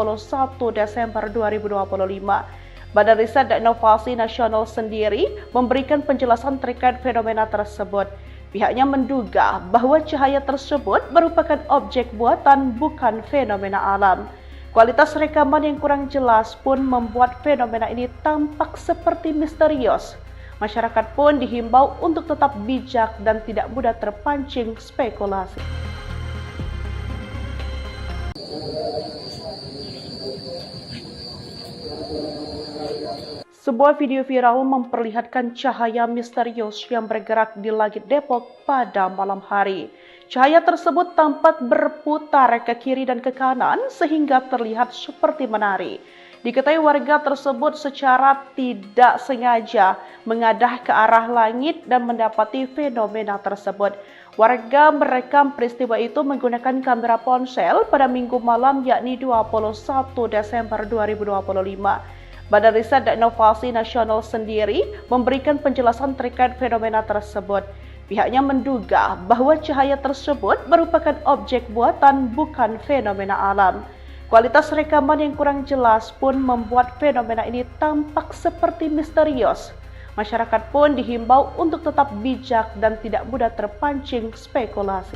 Desember 2025. Badan Riset dan Inovasi Nasional sendiri memberikan penjelasan terkait fenomena tersebut. Pihaknya menduga bahwa cahaya tersebut merupakan objek buatan bukan fenomena alam. Kualitas rekaman yang kurang jelas pun membuat fenomena ini tampak seperti misterius. Masyarakat pun dihimbau untuk tetap bijak dan tidak mudah terpancing spekulasi. Sebuah video viral memperlihatkan cahaya misterius yang bergerak di langit Depok pada malam hari. Cahaya tersebut tampak berputar ke kiri dan ke kanan sehingga terlihat seperti menari. Diketahui warga tersebut secara tidak sengaja mengadah ke arah langit dan mendapati fenomena tersebut. Warga merekam peristiwa itu menggunakan kamera ponsel pada Minggu malam yakni 21 Desember 2025. Badan Riset dan Inovasi Nasional sendiri memberikan penjelasan terkait fenomena tersebut. Pihaknya menduga bahwa cahaya tersebut merupakan objek buatan bukan fenomena alam. Kualitas rekaman yang kurang jelas pun membuat fenomena ini tampak seperti misterius. Masyarakat pun dihimbau untuk tetap bijak dan tidak mudah terpancing spekulasi.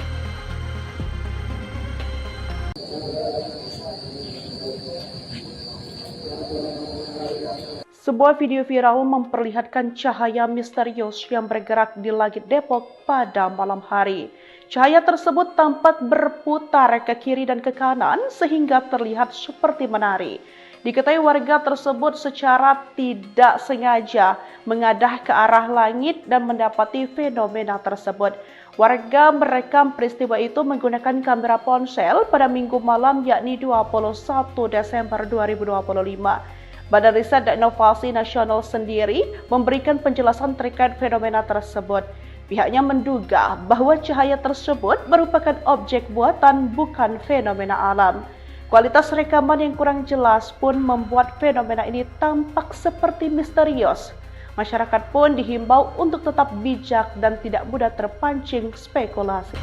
Sebuah video viral memperlihatkan cahaya misterius yang bergerak di langit Depok pada malam hari. Cahaya tersebut tampak berputar ke kiri dan ke kanan sehingga terlihat seperti menari. Diketahui warga tersebut secara tidak sengaja mengadah ke arah langit dan mendapati fenomena tersebut. Warga merekam peristiwa itu menggunakan kamera ponsel pada Minggu malam yakni 21 Desember 2025. Badan Riset dan Inovasi Nasional sendiri memberikan penjelasan terkait fenomena tersebut. Pihaknya menduga bahwa cahaya tersebut merupakan objek buatan bukan fenomena alam. Kualitas rekaman yang kurang jelas pun membuat fenomena ini tampak seperti misterius. Masyarakat pun dihimbau untuk tetap bijak dan tidak mudah terpancing spekulasi.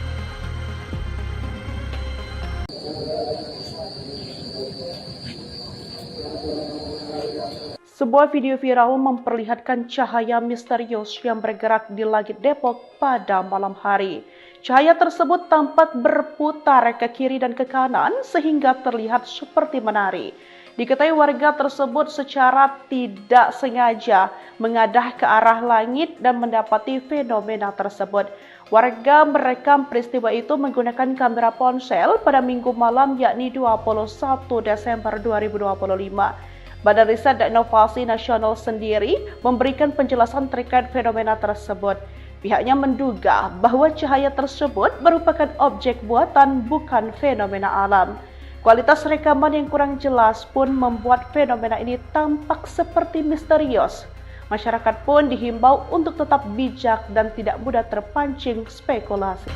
Sebuah video viral memperlihatkan cahaya misterius yang bergerak di langit Depok pada malam hari. Cahaya tersebut tampak berputar ke kiri dan ke kanan sehingga terlihat seperti menari. Diketahui warga tersebut secara tidak sengaja mengadah ke arah langit dan mendapati fenomena tersebut. Warga merekam peristiwa itu menggunakan kamera ponsel pada Minggu malam yakni 21 Desember 2025. Badan Riset dan Inovasi Nasional sendiri memberikan penjelasan terkait fenomena tersebut. Pihaknya menduga bahwa cahaya tersebut merupakan objek buatan bukan fenomena alam. Kualitas rekaman yang kurang jelas pun membuat fenomena ini tampak seperti misterius. Masyarakat pun dihimbau untuk tetap bijak dan tidak mudah terpancing spekulasi.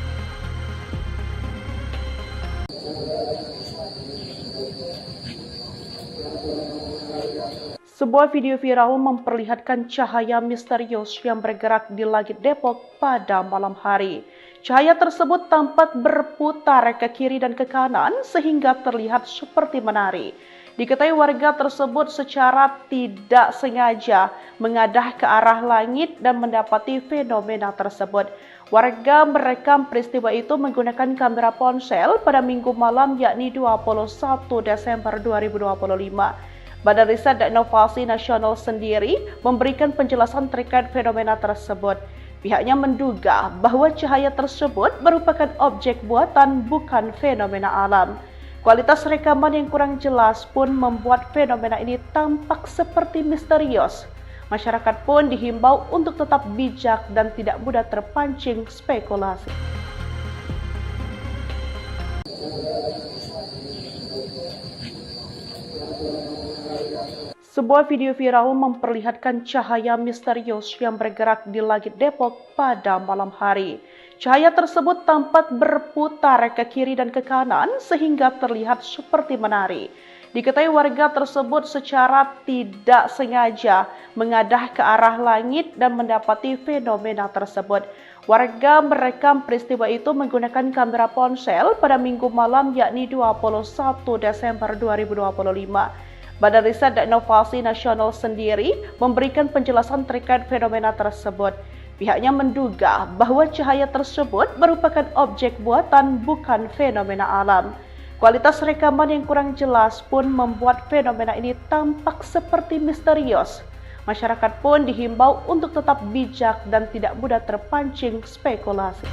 Sebuah video viral memperlihatkan cahaya misterius yang bergerak di langit Depok pada malam hari. Cahaya tersebut tampak berputar ke kiri dan ke kanan sehingga terlihat seperti menari. Diketahui warga tersebut secara tidak sengaja mengadah ke arah langit dan mendapati fenomena tersebut. Warga merekam peristiwa itu menggunakan kamera ponsel pada Minggu malam yakni 21 Desember 2025. Badan Riset dan Inovasi Nasional sendiri memberikan penjelasan terkait fenomena tersebut. Pihaknya menduga bahwa cahaya tersebut merupakan objek buatan bukan fenomena alam. Kualitas rekaman yang kurang jelas pun membuat fenomena ini tampak seperti misterius. Masyarakat pun dihimbau untuk tetap bijak dan tidak mudah terpancing spekulasi. Sebuah video viral memperlihatkan cahaya misterius yang bergerak di langit Depok pada malam hari. Cahaya tersebut tampak berputar ke kiri dan ke kanan sehingga terlihat seperti menari. Diketahui warga tersebut secara tidak sengaja mengadah ke arah langit dan mendapati fenomena tersebut. Warga merekam peristiwa itu menggunakan kamera ponsel pada Minggu malam yakni 21 Desember 2025. Badan Riset dan Inovasi Nasional sendiri memberikan penjelasan terkait fenomena tersebut. Pihaknya menduga bahwa cahaya tersebut merupakan objek buatan bukan fenomena alam. Kualitas rekaman yang kurang jelas pun membuat fenomena ini tampak seperti misterius. Masyarakat pun dihimbau untuk tetap bijak dan tidak mudah terpancing spekulasi.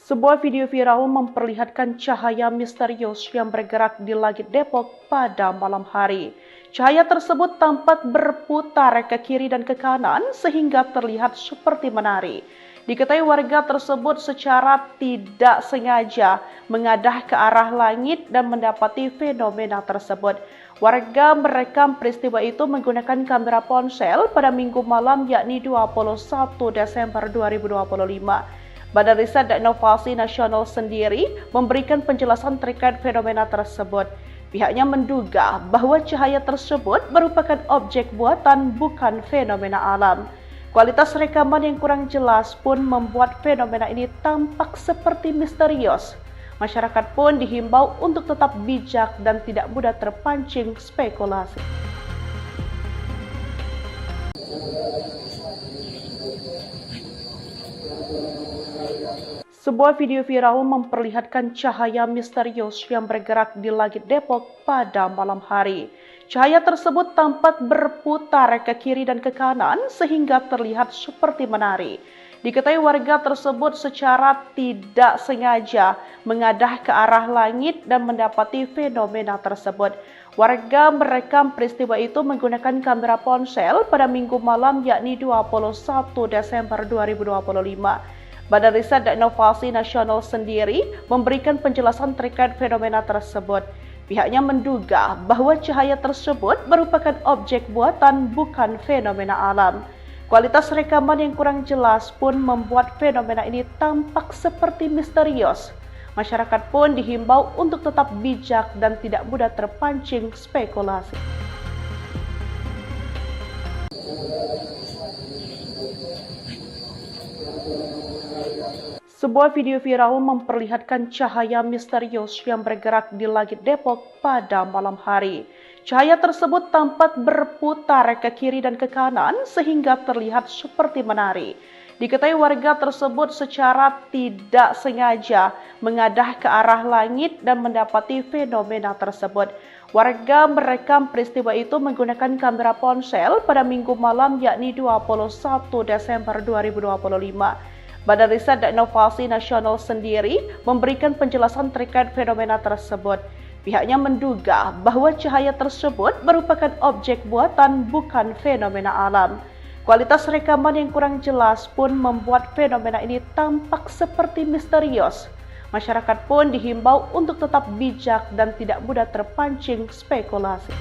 Sebuah video viral memperlihatkan cahaya misterius yang bergerak di langit Depok pada malam hari. Cahaya tersebut tampak berputar ke kiri dan ke kanan sehingga terlihat seperti menari. Diketahui warga tersebut secara tidak sengaja mengadah ke arah langit dan mendapati fenomena tersebut. Warga merekam peristiwa itu menggunakan kamera ponsel pada Minggu malam yakni 21 Desember 2025. Badan Riset dan Inovasi Nasional sendiri memberikan penjelasan terkait fenomena tersebut. Pihaknya menduga bahwa cahaya tersebut merupakan objek buatan bukan fenomena alam. Kualitas rekaman yang kurang jelas pun membuat fenomena ini tampak seperti misterius. Masyarakat pun dihimbau untuk tetap bijak dan tidak mudah terpancing spekulasi. Sebuah video viral memperlihatkan cahaya misterius yang bergerak di langit Depok pada malam hari. Cahaya tersebut tampak berputar ke kiri dan ke kanan sehingga terlihat seperti menari. Diketahui warga tersebut secara tidak sengaja mengadah ke arah langit dan mendapati fenomena tersebut. Warga merekam peristiwa itu menggunakan kamera ponsel pada Minggu malam yakni 21 Desember 2025. Badan Riset dan Inovasi Nasional sendiri memberikan penjelasan terkait fenomena tersebut. Pihaknya menduga bahwa cahaya tersebut merupakan objek buatan bukan fenomena alam. Kualitas rekaman yang kurang jelas pun membuat fenomena ini tampak seperti misterius. Masyarakat pun dihimbau untuk tetap bijak dan tidak mudah terpancing spekulasi. Sebuah video viral memperlihatkan cahaya misterius yang bergerak di langit Depok pada malam hari. Cahaya tersebut tampak berputar ke kiri dan ke kanan sehingga terlihat seperti menari. Diketahui warga tersebut secara tidak sengaja mengadah ke arah langit dan mendapati fenomena tersebut. Warga merekam peristiwa itu menggunakan kamera ponsel pada Minggu malam yakni 21 Desember 2025. Badan Riset dan Inovasi Nasional sendiri memberikan penjelasan terkait fenomena tersebut. Pihaknya menduga bahwa cahaya tersebut merupakan objek buatan bukan fenomena alam. Kualitas rekaman yang kurang jelas pun membuat fenomena ini tampak seperti misterius. Masyarakat pun dihimbau untuk tetap bijak dan tidak mudah terpancing spekulasi.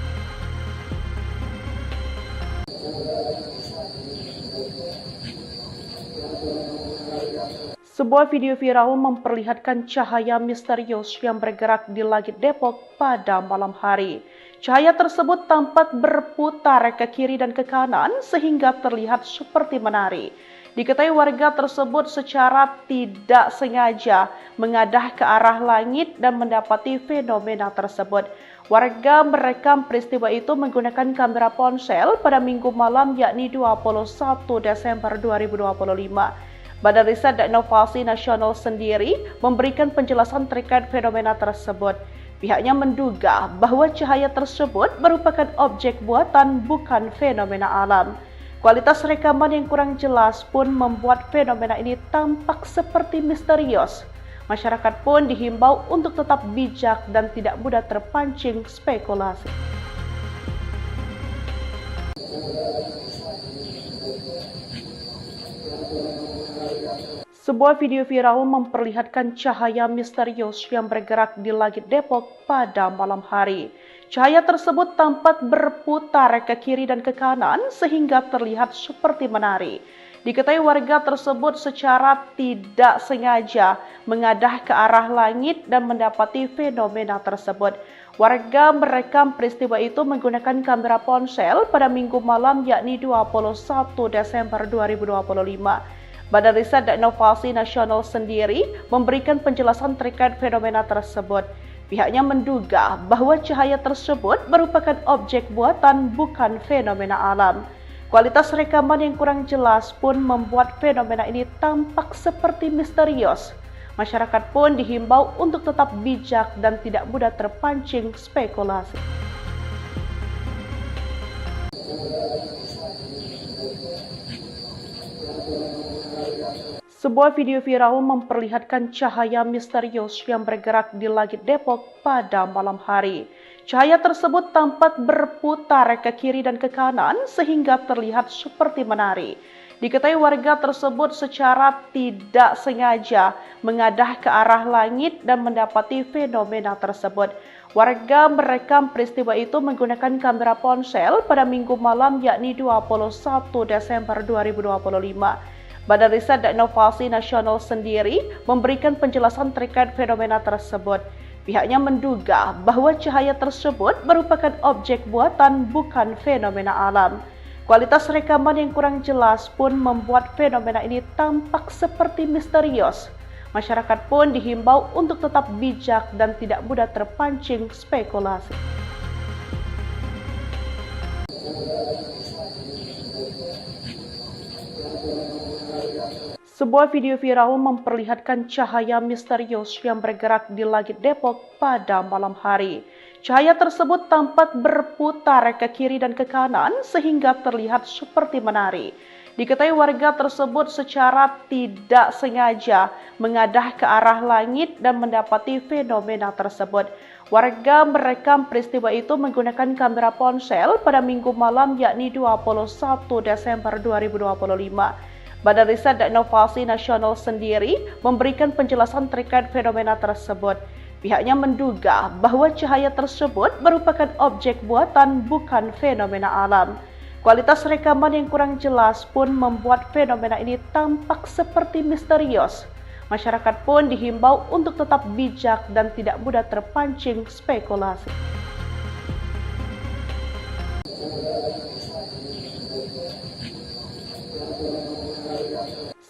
Sebuah video viral memperlihatkan cahaya misterius yang bergerak di langit Depok pada malam hari. Cahaya tersebut tampak berputar ke kiri dan ke kanan sehingga terlihat seperti menari. Diketahui warga tersebut secara tidak sengaja mengadah ke arah langit dan mendapati fenomena tersebut. Warga merekam peristiwa itu menggunakan kamera ponsel pada Minggu malam yakni 21 Desember 2025. Badan Riset dan Inovasi Nasional sendiri memberikan penjelasan terkait fenomena tersebut. Pihaknya menduga bahwa cahaya tersebut merupakan objek buatan bukan fenomena alam. Kualitas rekaman yang kurang jelas pun membuat fenomena ini tampak seperti misterius. Masyarakat pun dihimbau untuk tetap bijak dan tidak mudah terpancing spekulasi. Sebuah video viral memperlihatkan cahaya misterius yang bergerak di langit Depok pada malam hari. Cahaya tersebut tampak berputar ke kiri dan ke kanan sehingga terlihat seperti menari. Diketahui warga tersebut secara tidak sengaja mengadah ke arah langit dan mendapati fenomena tersebut. Warga merekam peristiwa itu menggunakan kamera ponsel pada Minggu malam yakni 21 Desember 2025. Badan Riset dan Inovasi Nasional sendiri memberikan penjelasan terkait fenomena tersebut. Pihaknya menduga bahwa cahaya tersebut merupakan objek buatan bukan fenomena alam. Kualitas rekaman yang kurang jelas pun membuat fenomena ini tampak seperti misterius. Masyarakat pun dihimbau untuk tetap bijak dan tidak mudah terpancing spekulasi. Sebuah video viral memperlihatkan cahaya misterius yang bergerak di langit Depok pada malam hari. Cahaya tersebut tampak berputar ke kiri dan ke kanan sehingga terlihat seperti menari. Diketahui warga tersebut secara tidak sengaja mengadah ke arah langit dan mendapati fenomena tersebut. Warga merekam peristiwa itu menggunakan kamera ponsel pada Minggu malam yakni 21 Desember 2025. Badan Riset dan Inovasi Nasional sendiri memberikan penjelasan terkait fenomena tersebut. Pihaknya menduga bahwa cahaya tersebut merupakan objek buatan bukan fenomena alam. Kualitas rekaman yang kurang jelas pun membuat fenomena ini tampak seperti misterius. Masyarakat pun dihimbau untuk tetap bijak dan tidak mudah terpancing spekulasi. Sebuah video viral memperlihatkan cahaya misterius yang bergerak di langit Depok pada malam hari. Cahaya tersebut tampak berputar ke kiri dan ke kanan sehingga terlihat seperti menari. Diketahui warga tersebut secara tidak sengaja mengadah ke arah langit dan mendapati fenomena tersebut. Warga merekam peristiwa itu menggunakan kamera ponsel pada Minggu malam yakni 21 Desember 2025. Badan Riset dan Inovasi Nasional sendiri memberikan penjelasan terkait fenomena tersebut. Pihaknya menduga bahwa cahaya tersebut merupakan objek buatan bukan fenomena alam. Kualitas rekaman yang kurang jelas pun membuat fenomena ini tampak seperti misterius. Masyarakat pun dihimbau untuk tetap bijak dan tidak mudah terpancing spekulasi.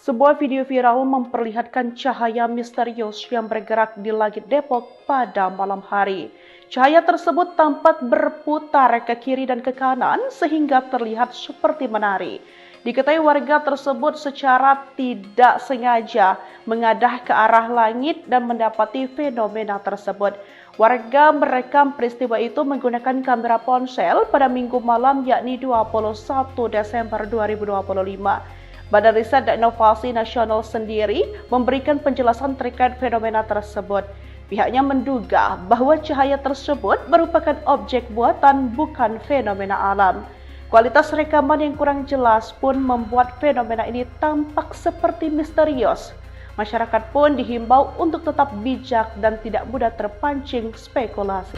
Sebuah video viral memperlihatkan cahaya misterius yang bergerak di langit Depok pada malam hari. Cahaya tersebut tampak berputar ke kiri dan ke kanan sehingga terlihat seperti menari. Diketahui warga tersebut secara tidak sengaja mengadah ke arah langit dan mendapati fenomena tersebut. Warga merekam peristiwa itu menggunakan kamera ponsel pada Minggu malam yakni 21 Desember 2025. Badan Riset dan Inovasi Nasional sendiri memberikan penjelasan terkait fenomena tersebut. Pihaknya menduga bahwa cahaya tersebut merupakan objek buatan bukan fenomena alam. Kualitas rekaman yang kurang jelas pun membuat fenomena ini tampak seperti misterius. Masyarakat pun dihimbau untuk tetap bijak dan tidak mudah terpancing spekulasi.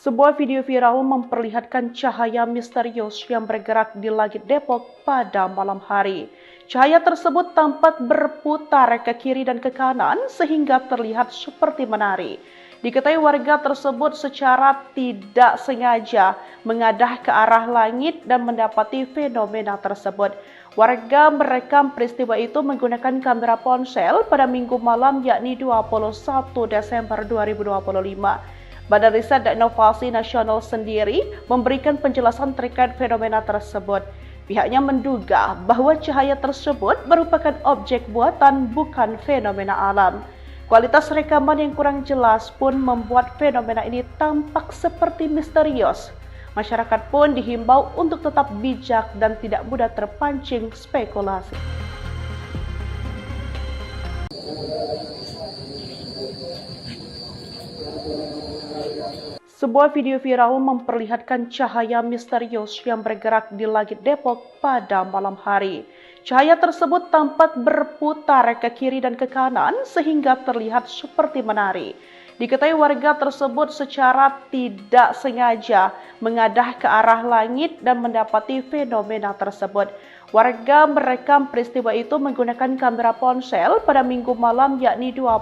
Sebuah video viral memperlihatkan cahaya misterius yang bergerak di langit Depok pada malam hari. Cahaya tersebut tampak berputar ke kiri dan ke kanan sehingga terlihat seperti menari. Diketahui warga tersebut secara tidak sengaja mengadah ke arah langit dan mendapati fenomena tersebut. Warga merekam peristiwa itu menggunakan kamera ponsel pada Minggu malam yakni 21 Desember 2025. Badan Riset dan Inovasi Nasional sendiri memberikan penjelasan terkait fenomena tersebut. Pihaknya menduga bahwa cahaya tersebut merupakan objek buatan bukan fenomena alam. Kualitas rekaman yang kurang jelas pun membuat fenomena ini tampak seperti misterius. Masyarakat pun dihimbau untuk tetap bijak dan tidak mudah terpancing spekulasi. Sebuah video viral memperlihatkan cahaya misterius yang bergerak di langit Depok pada malam hari. Cahaya tersebut tampak berputar ke kiri dan ke kanan sehingga terlihat seperti menari. Diketahui warga tersebut secara tidak sengaja mengadah ke arah langit dan mendapati fenomena tersebut. Warga merekam peristiwa itu menggunakan kamera ponsel pada Minggu malam yakni 21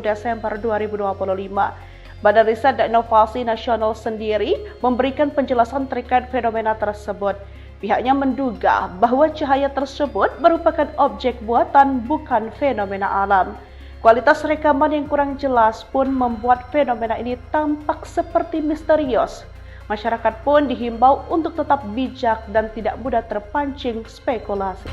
Desember 2025. Badan Riset dan Inovasi Nasional sendiri memberikan penjelasan terkait fenomena tersebut. Pihaknya menduga bahwa cahaya tersebut merupakan objek buatan bukan fenomena alam. Kualitas rekaman yang kurang jelas pun membuat fenomena ini tampak seperti misterius. Masyarakat pun dihimbau untuk tetap bijak dan tidak mudah terpancing spekulasi.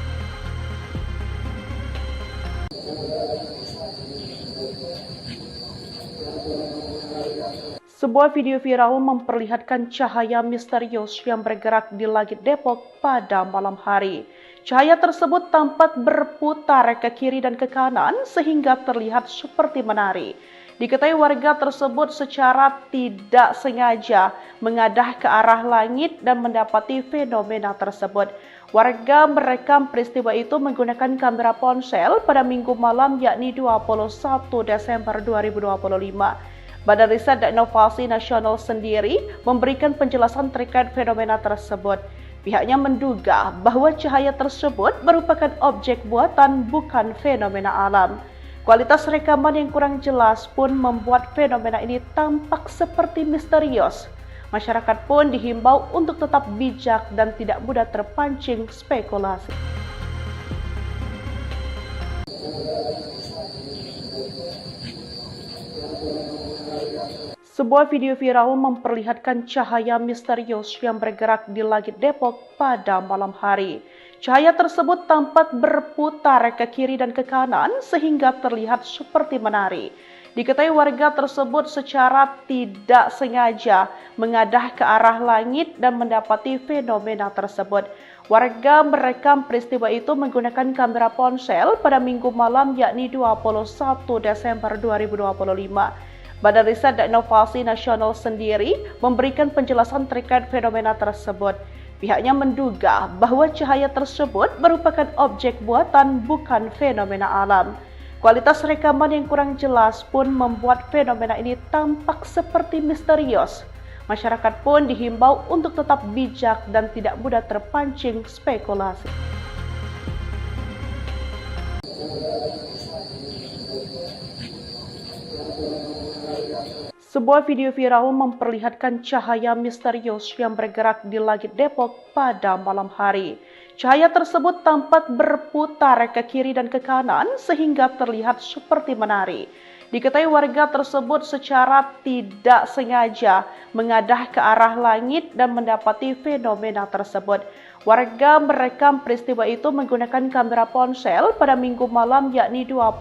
Sebuah video viral memperlihatkan cahaya misterius yang bergerak di langit Depok pada malam hari. Cahaya tersebut tampak berputar ke kiri dan ke kanan sehingga terlihat seperti menari. Diketahui warga tersebut secara tidak sengaja mengadah ke arah langit dan mendapati fenomena tersebut. Warga merekam peristiwa itu menggunakan kamera ponsel pada Minggu malam yakni 21 Desember 2025. Badan Riset dan Inovasi Nasional sendiri memberikan penjelasan terkait fenomena tersebut. Pihaknya menduga bahwa cahaya tersebut merupakan objek buatan bukan fenomena alam. Kualitas rekaman yang kurang jelas pun membuat fenomena ini tampak seperti misterius. Masyarakat pun dihimbau untuk tetap bijak dan tidak mudah terpancing spekulasi. Sebuah video viral memperlihatkan cahaya misterius yang bergerak di langit Depok pada malam hari. Cahaya tersebut tampak berputar ke kiri dan ke kanan sehingga terlihat seperti menari. Diketahui warga tersebut secara tidak sengaja mengadah ke arah langit dan mendapati fenomena tersebut. Warga merekam peristiwa itu menggunakan kamera ponsel pada Minggu malam yakni 21 Desember 2025. Badan Riset dan Inovasi Nasional sendiri memberikan penjelasan terkait fenomena tersebut. Pihaknya menduga bahwa cahaya tersebut merupakan objek buatan bukan fenomena alam. Kualitas rekaman yang kurang jelas pun membuat fenomena ini tampak seperti misterius. Masyarakat pun dihimbau untuk tetap bijak dan tidak mudah terpancing spekulasi. Sebuah video viral memperlihatkan cahaya misterius yang bergerak di langit Depok pada malam hari. Cahaya tersebut tampak berputar ke kiri dan ke kanan sehingga terlihat seperti menari. Diketahui warga tersebut secara tidak sengaja mengadah ke arah langit dan mendapati fenomena tersebut. Warga merekam peristiwa itu menggunakan kamera ponsel pada Minggu malam yakni 21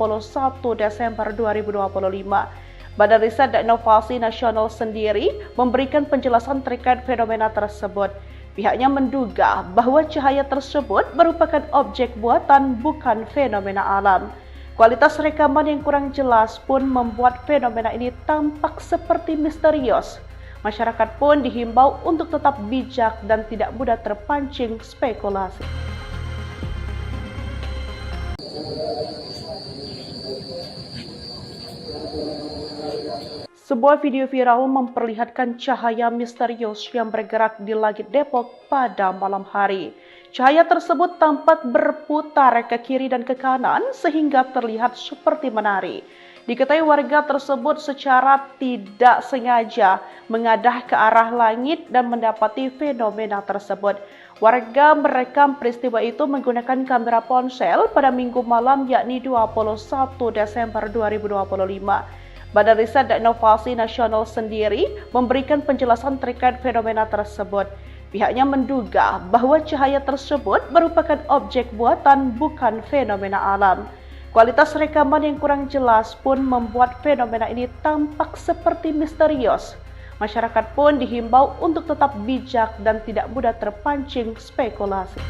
Desember 2025. Badan Riset dan Inovasi Nasional sendiri memberikan penjelasan terkait fenomena tersebut. Pihaknya menduga bahwa cahaya tersebut merupakan objek buatan bukan fenomena alam. Kualitas rekaman yang kurang jelas pun membuat fenomena ini tampak seperti misterius. Masyarakat pun dihimbau untuk tetap bijak dan tidak mudah terpancing spekulasi. Sebuah video viral memperlihatkan cahaya misterius yang bergerak di langit Depok pada malam hari. Cahaya tersebut tampak berputar ke kiri dan ke kanan sehingga terlihat seperti menari. Diketahui warga tersebut secara tidak sengaja mengadah ke arah langit dan mendapati fenomena tersebut. Warga merekam peristiwa itu menggunakan kamera ponsel pada Minggu malam yakni 21 Desember 2025. Badan Riset dan Inovasi Nasional sendiri memberikan penjelasan terkait fenomena tersebut. Pihaknya menduga bahwa cahaya tersebut merupakan objek buatan bukan fenomena alam. Kualitas rekaman yang kurang jelas pun membuat fenomena ini tampak seperti misterius. Masyarakat pun dihimbau untuk tetap bijak dan tidak mudah terpancing spekulasi.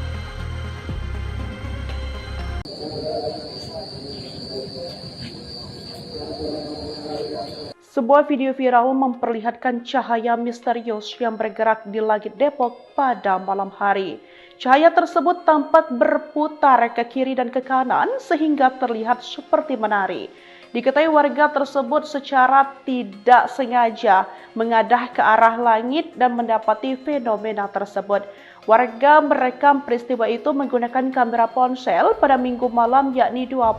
Sebuah video viral memperlihatkan cahaya misterius yang bergerak di langit Depok pada malam hari. Cahaya tersebut tampak berputar ke kiri dan ke kanan sehingga terlihat seperti menari. Diketahui warga tersebut secara tidak sengaja mengadah ke arah langit dan mendapati fenomena tersebut. Warga merekam peristiwa itu menggunakan kamera ponsel pada Minggu malam yakni 21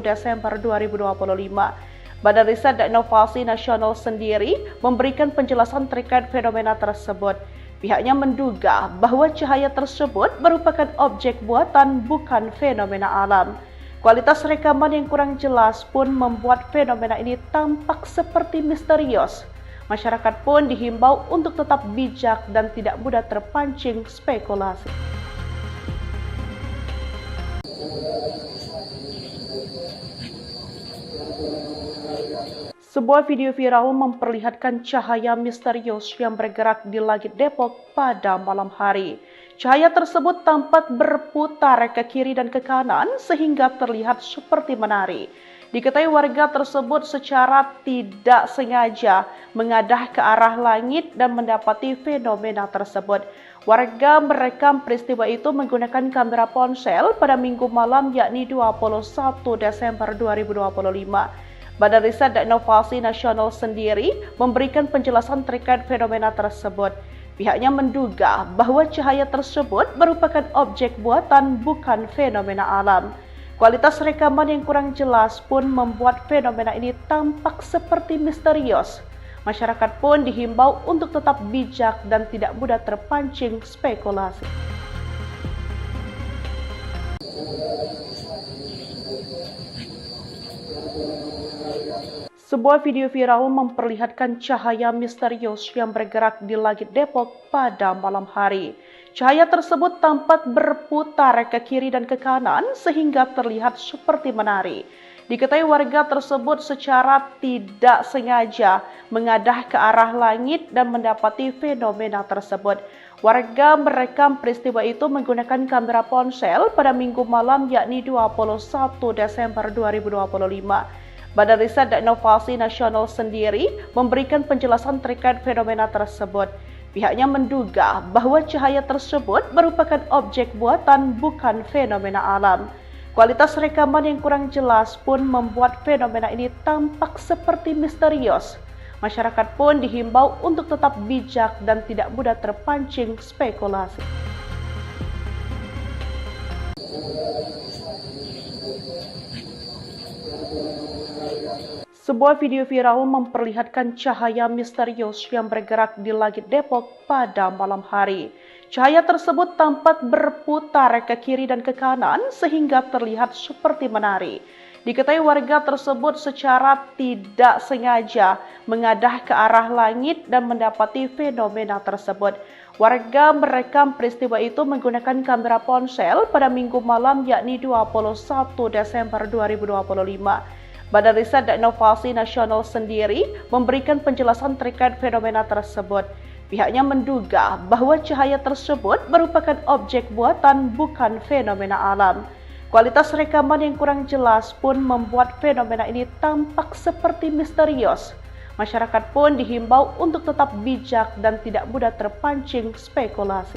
Desember 2025. Badan Riset dan Inovasi Nasional sendiri memberikan penjelasan terkait fenomena tersebut. Pihaknya menduga bahwa cahaya tersebut merupakan objek buatan bukan fenomena alam. Kualitas rekaman yang kurang jelas pun membuat fenomena ini tampak seperti misterius. Masyarakat pun dihimbau untuk tetap bijak dan tidak mudah terpancing spekulasi. Sebuah video viral memperlihatkan cahaya misterius yang bergerak di langit Depok pada malam hari. Cahaya tersebut tampak berputar ke kiri dan ke kanan sehingga terlihat seperti menari. Diketahui warga tersebut secara tidak sengaja mengadah ke arah langit dan mendapati fenomena tersebut. Warga merekam peristiwa itu menggunakan kamera ponsel pada Minggu malam yakni 21 Desember 2025. Badan Riset dan Inovasi Nasional sendiri memberikan penjelasan terkait fenomena tersebut. Pihaknya menduga bahwa cahaya tersebut merupakan objek buatan bukan fenomena alam. Kualitas rekaman yang kurang jelas pun membuat fenomena ini tampak seperti misterius. Masyarakat pun dihimbau untuk tetap bijak dan tidak mudah terpancing spekulasi. Sebuah video viral memperlihatkan cahaya misterius yang bergerak di langit Depok pada malam hari. Cahaya tersebut tampak berputar ke kiri dan ke kanan sehingga terlihat seperti menari. Diketahui warga tersebut secara tidak sengaja mengadah ke arah langit dan mendapati fenomena tersebut. Warga merekam peristiwa itu menggunakan kamera ponsel pada Minggu malam yakni 21 Desember 2025. Badan Riset dan Inovasi Nasional sendiri memberikan penjelasan terkait fenomena tersebut. Pihaknya menduga bahwa cahaya tersebut merupakan objek buatan bukan fenomena alam. Kualitas rekaman yang kurang jelas pun membuat fenomena ini tampak seperti misterius. Masyarakat pun dihimbau untuk tetap bijak dan tidak mudah terpancing spekulasi. Sebuah video viral memperlihatkan cahaya misterius yang bergerak di langit Depok pada malam hari. Cahaya tersebut tampak berputar ke kiri dan ke kanan sehingga terlihat seperti menari. Diketahui warga tersebut secara tidak sengaja mengadah ke arah langit dan mendapati fenomena tersebut. Warga merekam peristiwa itu menggunakan kamera ponsel pada Minggu malam yakni 21 Desember 2025. Badan Riset dan Inovasi Nasional sendiri memberikan penjelasan terkait fenomena tersebut. Pihaknya menduga bahwa cahaya tersebut merupakan objek buatan bukan fenomena alam. Kualitas rekaman yang kurang jelas pun membuat fenomena ini tampak seperti misterius. Masyarakat pun dihimbau untuk tetap bijak dan tidak mudah terpancing spekulasi.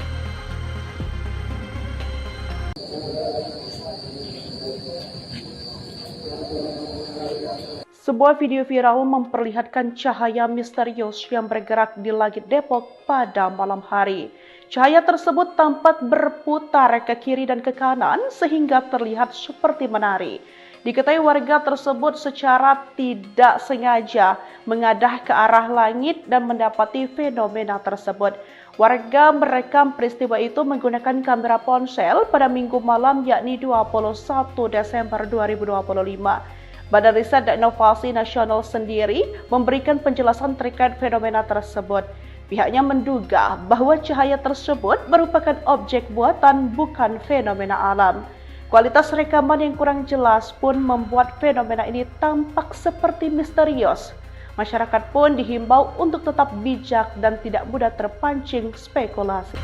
Sebuah video viral memperlihatkan cahaya misterius yang bergerak di langit Depok pada malam hari. Cahaya tersebut tampak berputar ke kiri dan ke kanan sehingga terlihat seperti menari. Diketahui warga tersebut secara tidak sengaja mengadah ke arah langit dan mendapati fenomena tersebut. Warga merekam peristiwa itu menggunakan kamera ponsel pada Minggu malam yakni 21 Desember 2025. Badan Riset dan Inovasi Nasional sendiri memberikan penjelasan terkait fenomena tersebut. Pihaknya menduga bahwa cahaya tersebut merupakan objek buatan bukan fenomena alam. Kualitas rekaman yang kurang jelas pun membuat fenomena ini tampak seperti misterius. Masyarakat pun dihimbau untuk tetap bijak dan tidak mudah terpancing spekulasi.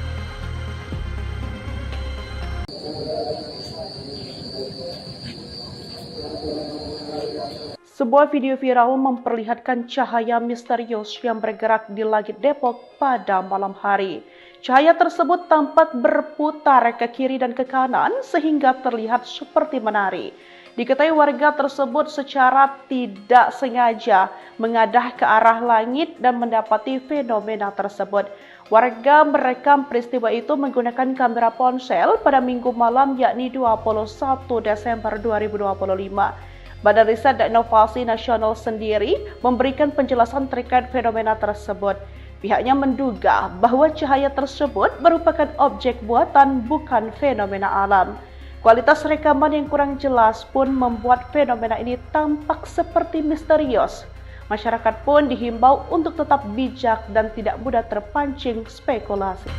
Sebuah video viral memperlihatkan cahaya misterius yang bergerak di langit Depok pada malam hari. Cahaya tersebut tampak berputar ke kiri dan ke kanan sehingga terlihat seperti menari. Diketahui warga tersebut secara tidak sengaja mengadah ke arah langit dan mendapati fenomena tersebut. Warga merekam peristiwa itu menggunakan kamera ponsel pada Minggu malam yakni 21 Desember 2025. Badan Riset dan Inovasi Nasional sendiri memberikan penjelasan terkait fenomena tersebut. Pihaknya menduga bahwa cahaya tersebut merupakan objek buatan bukan fenomena alam. Kualitas rekaman yang kurang jelas pun membuat fenomena ini tampak seperti misterius. Masyarakat pun dihimbau untuk tetap bijak dan tidak mudah terpancing spekulasi.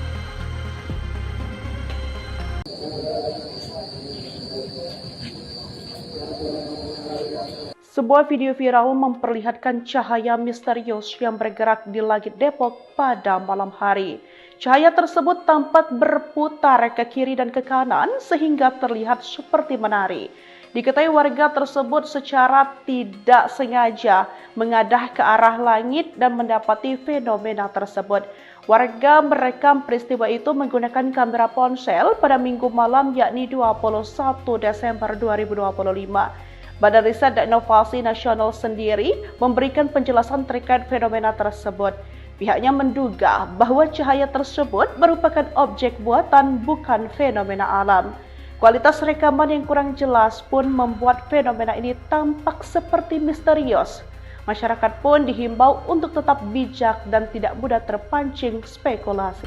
Sebuah video viral memperlihatkan cahaya misterius yang bergerak di langit Depok pada malam hari. Cahaya tersebut tampak berputar ke kiri dan ke kanan sehingga terlihat seperti menari. Diketahui warga tersebut secara tidak sengaja mengadah ke arah langit dan mendapati fenomena tersebut. Warga merekam peristiwa itu menggunakan kamera ponsel pada Minggu malam yakni 21 Desember 2025. Badan Riset dan Inovasi Nasional sendiri memberikan penjelasan terkait fenomena tersebut. Pihaknya menduga bahwa cahaya tersebut merupakan objek buatan bukan fenomena alam. Kualitas rekaman yang kurang jelas pun membuat fenomena ini tampak seperti misterius. Masyarakat pun dihimbau untuk tetap bijak dan tidak mudah terpancing spekulasi.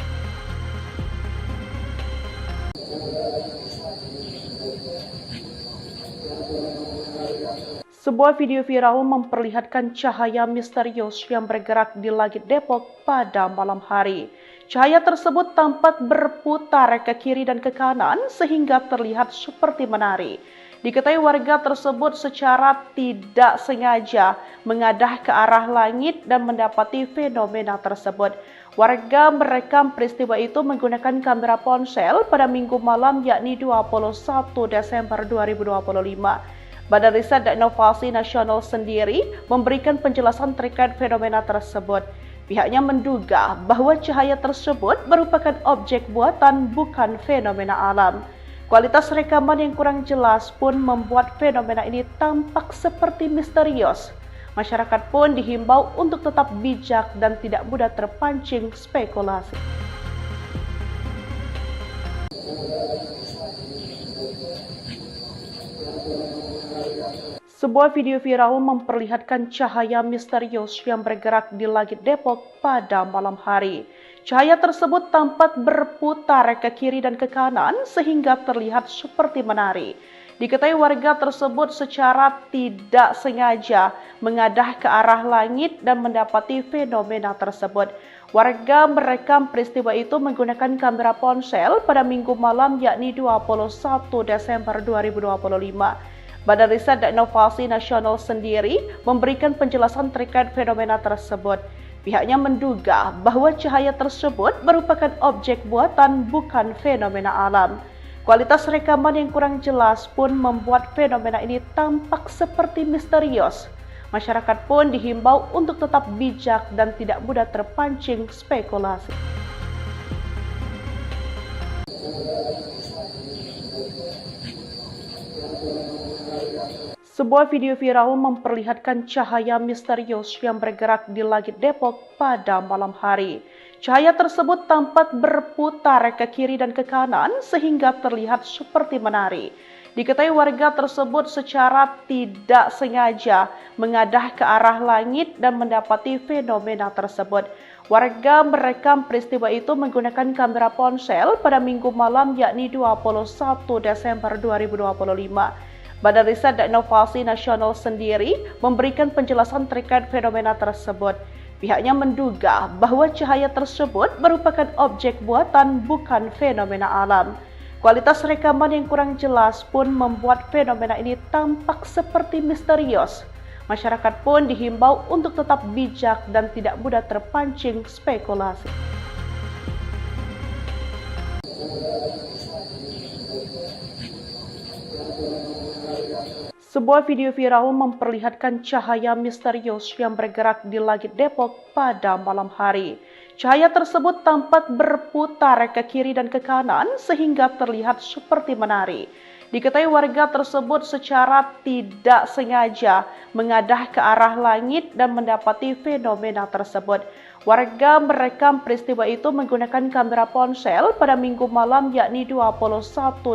Sebuah video viral memperlihatkan cahaya misterius yang bergerak di langit Depok pada malam hari. Cahaya tersebut tampak berputar ke kiri dan ke kanan sehingga terlihat seperti menari. Diketahui warga tersebut secara tidak sengaja mengadah ke arah langit dan mendapati fenomena tersebut. Warga merekam peristiwa itu menggunakan kamera ponsel pada Minggu malam yakni 21 Desember 2025. Badan Riset dan Inovasi Nasional sendiri memberikan penjelasan terkait fenomena tersebut. Pihaknya menduga bahwa cahaya tersebut merupakan objek buatan bukan fenomena alam. Kualitas rekaman yang kurang jelas pun membuat fenomena ini tampak seperti misterius. Masyarakat pun dihimbau untuk tetap bijak dan tidak mudah terpancing spekulasi. Sebuah video viral memperlihatkan cahaya misterius yang bergerak di langit Depok pada malam hari. Cahaya tersebut tampak berputar ke kiri dan ke kanan sehingga terlihat seperti menari. Diketahui warga tersebut secara tidak sengaja mengadah ke arah langit dan mendapati fenomena tersebut. Warga merekam peristiwa itu menggunakan kamera ponsel pada Minggu malam yakni 21 Desember 2025. Badan Riset dan Inovasi Nasional sendiri memberikan penjelasan terkait fenomena tersebut. Pihaknya menduga bahwa cahaya tersebut merupakan objek buatan bukan fenomena alam. Kualitas rekaman yang kurang jelas pun membuat fenomena ini tampak seperti misterius. Masyarakat pun dihimbau untuk tetap bijak dan tidak mudah terpancing spekulasi. Sebuah video viral memperlihatkan cahaya misterius yang bergerak di langit Depok pada malam hari. Cahaya tersebut tampak berputar ke kiri dan ke kanan sehingga terlihat seperti menari. Diketahui warga tersebut secara tidak sengaja mengadah ke arah langit dan mendapati fenomena tersebut. Warga merekam peristiwa itu menggunakan kamera ponsel pada Minggu malam yakni 21 Desember 2025. Badan Riset dan Inovasi Nasional sendiri memberikan penjelasan terkait fenomena tersebut. Pihaknya menduga bahwa cahaya tersebut merupakan objek buatan bukan fenomena alam. Kualitas rekaman yang kurang jelas pun membuat fenomena ini tampak seperti misterius. Masyarakat pun dihimbau untuk tetap bijak dan tidak mudah terpancing spekulasi. Sebuah video viral memperlihatkan cahaya misterius yang bergerak di langit Depok pada malam hari. Cahaya tersebut tampak berputar ke kiri dan ke kanan sehingga terlihat seperti menari. Diketahui warga tersebut secara tidak sengaja mengadah ke arah langit dan mendapati fenomena tersebut. Warga merekam peristiwa itu menggunakan kamera ponsel pada Minggu malam yakni 21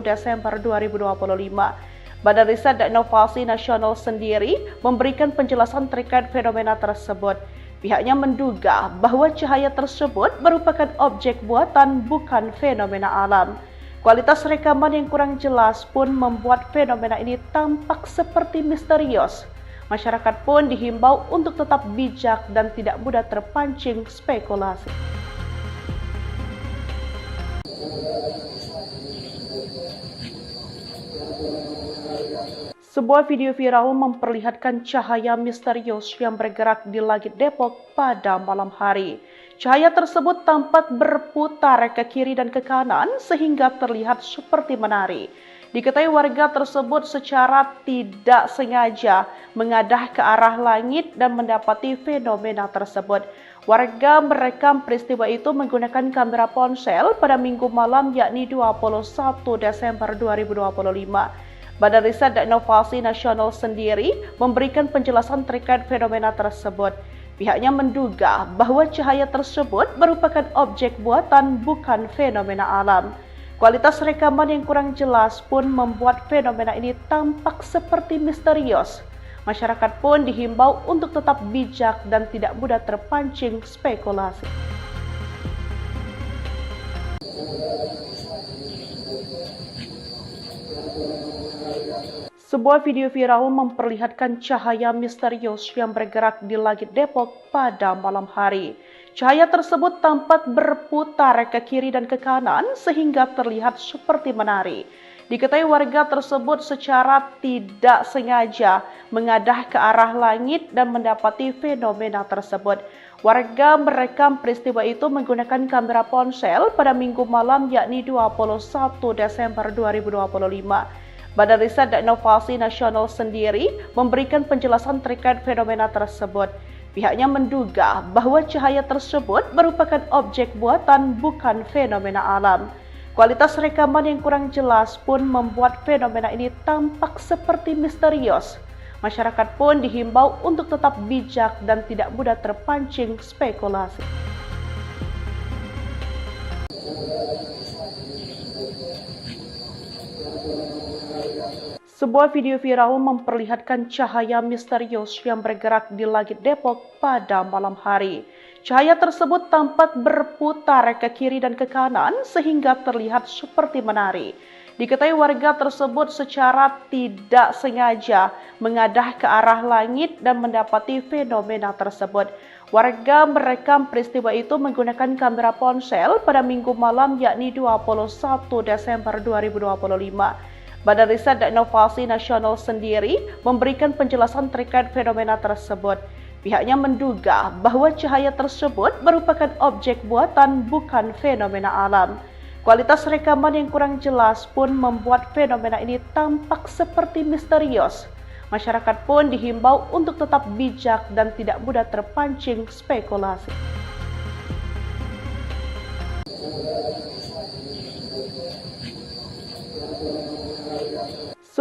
Desember 2025. Badan Riset dan Inovasi Nasional sendiri memberikan penjelasan terkait fenomena tersebut. Pihaknya menduga bahwa cahaya tersebut merupakan objek buatan bukan fenomena alam. Kualitas rekaman yang kurang jelas pun membuat fenomena ini tampak seperti misterius. Masyarakat pun dihimbau untuk tetap bijak dan tidak mudah terpancing spekulasi. Sebuah video viral memperlihatkan cahaya misterius yang bergerak di langit Depok pada malam hari. Cahaya tersebut tampak berputar ke kiri dan ke kanan sehingga terlihat seperti menari. Diketahui warga tersebut secara tidak sengaja mengadah ke arah langit dan mendapati fenomena tersebut. Warga merekam peristiwa itu menggunakan kamera ponsel pada Minggu malam yakni 21 Desember 2025. Badan Riset dan Inovasi Nasional sendiri memberikan penjelasan terkait fenomena tersebut. Pihaknya menduga bahwa cahaya tersebut merupakan objek buatan bukan fenomena alam. Kualitas rekaman yang kurang jelas pun membuat fenomena ini tampak seperti misterius. Masyarakat pun dihimbau untuk tetap bijak dan tidak mudah terpancing spekulasi. Sebuah video viral memperlihatkan cahaya misterius yang bergerak di langit Depok pada malam hari. Cahaya tersebut tampak berputar ke kiri dan ke kanan sehingga terlihat seperti menari. Diketahui warga tersebut secara tidak sengaja mengadah ke arah langit dan mendapati fenomena tersebut. Warga merekam peristiwa itu menggunakan kamera ponsel pada Minggu malam yakni 21 Desember 2025. Badan Riset dan Inovasi Nasional sendiri memberikan penjelasan terkait fenomena tersebut. Pihaknya menduga bahwa cahaya tersebut merupakan objek buatan bukan fenomena alam. Kualitas rekaman yang kurang jelas pun membuat fenomena ini tampak seperti misterius. Masyarakat pun dihimbau untuk tetap bijak dan tidak mudah terpancing spekulasi. Sebuah video viral memperlihatkan cahaya misterius yang bergerak di langit Depok pada malam hari. Cahaya tersebut tampak berputar ke kiri dan ke kanan sehingga terlihat seperti menari. Diketahui warga tersebut secara tidak sengaja mengadah ke arah langit dan mendapati fenomena tersebut. Warga merekam peristiwa itu menggunakan kamera ponsel pada Minggu malam yakni 21 Desember 2025. Badan Riset dan Inovasi Nasional sendiri memberikan penjelasan terkait fenomena tersebut. Pihaknya menduga bahwa cahaya tersebut merupakan objek buatan bukan fenomena alam. Kualitas rekaman yang kurang jelas pun membuat fenomena ini tampak seperti misterius. Masyarakat pun dihimbau untuk tetap bijak dan tidak mudah terpancing spekulasi.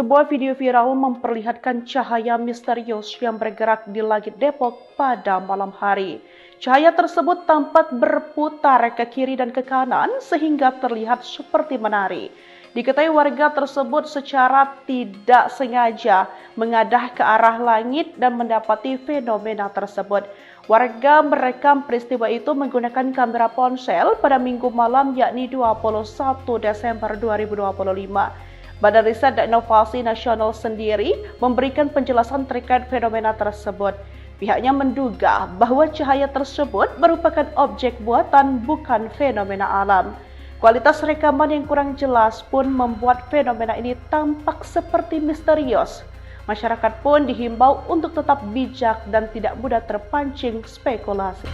Sebuah video viral memperlihatkan cahaya misterius yang bergerak di langit Depok pada malam hari. Cahaya tersebut tampak berputar ke kiri dan ke kanan sehingga terlihat seperti menari. Diketahui warga tersebut secara tidak sengaja mengadah ke arah langit dan mendapati fenomena tersebut. Warga merekam peristiwa itu menggunakan kamera ponsel pada Minggu malam yakni 21 Desember 2025. Badan Riset dan Inovasi Nasional sendiri memberikan penjelasan terkait fenomena tersebut. Pihaknya menduga bahwa cahaya tersebut merupakan objek buatan bukan fenomena alam. Kualitas rekaman yang kurang jelas pun membuat fenomena ini tampak seperti misterius. Masyarakat pun dihimbau untuk tetap bijak dan tidak mudah terpancing spekulasi.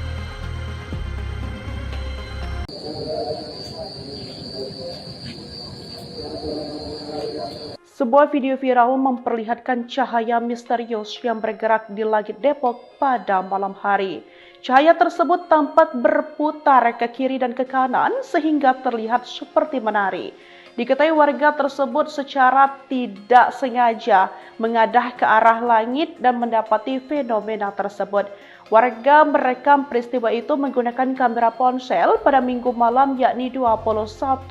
Sebuah video viral memperlihatkan cahaya misterius yang bergerak di langit Depok pada malam hari. Cahaya tersebut tampak berputar ke kiri dan ke kanan sehingga terlihat seperti menari. Diketahui warga tersebut secara tidak sengaja mengadah ke arah langit dan mendapati fenomena tersebut. Warga merekam peristiwa itu menggunakan kamera ponsel pada Minggu malam yakni 21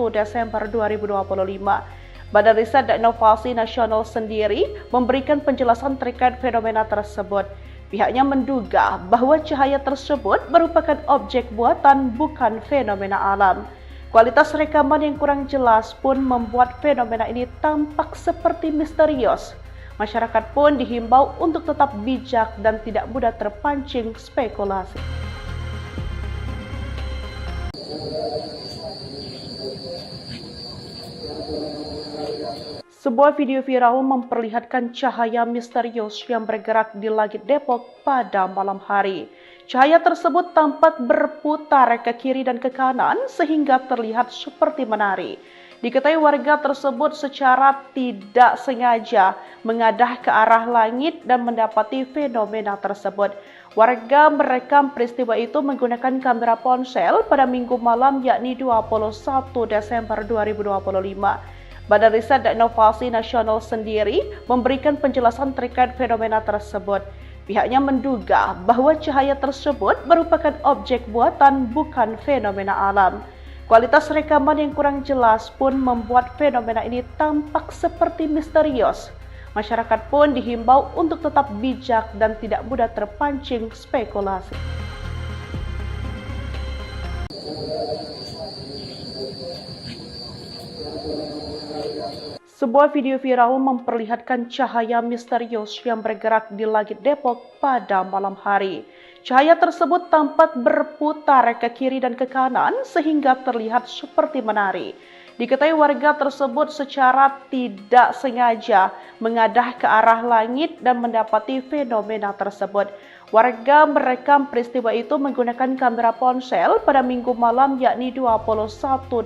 Desember 2025. Badan Riset dan Inovasi Nasional sendiri memberikan penjelasan terkait fenomena tersebut. Pihaknya menduga bahwa cahaya tersebut merupakan objek buatan bukan fenomena alam. Kualitas rekaman yang kurang jelas pun membuat fenomena ini tampak seperti misterius. Masyarakat pun dihimbau untuk tetap bijak dan tidak mudah terpancing spekulasi. Sebuah video viral memperlihatkan cahaya misterius yang bergerak di langit Depok pada malam hari. Cahaya tersebut tampak berputar ke kiri dan ke kanan sehingga terlihat seperti menari. Diketahui warga tersebut secara tidak sengaja mengadah ke arah langit dan mendapati fenomena tersebut. Warga merekam peristiwa itu menggunakan kamera ponsel pada Minggu malam yakni 21 Desember 2025. Badan Riset dan Inovasi Nasional sendiri memberikan penjelasan terkait fenomena tersebut. Pihaknya menduga bahwa cahaya tersebut merupakan objek buatan bukan fenomena alam. Kualitas rekaman yang kurang jelas pun membuat fenomena ini tampak seperti misterius. Masyarakat pun dihimbau untuk tetap bijak dan tidak mudah terpancing spekulasi. Sebuah video viral memperlihatkan cahaya misterius yang bergerak di langit Depok pada malam hari. Cahaya tersebut tampak berputar ke kiri dan ke kanan sehingga terlihat seperti menari. Diketahui warga tersebut secara tidak sengaja mengadah ke arah langit dan mendapati fenomena tersebut. Warga merekam peristiwa itu menggunakan kamera ponsel pada Minggu malam yakni 21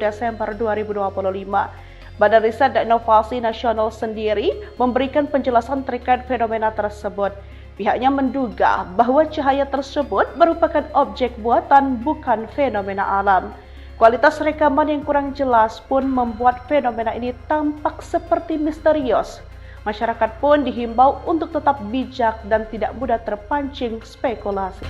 Desember 2025. Badan Riset dan Inovasi Nasional sendiri memberikan penjelasan terkait fenomena tersebut. Pihaknya menduga bahwa cahaya tersebut merupakan objek buatan bukan fenomena alam. Kualitas rekaman yang kurang jelas pun membuat fenomena ini tampak seperti misterius. Masyarakat pun dihimbau untuk tetap bijak dan tidak mudah terpancing spekulasi.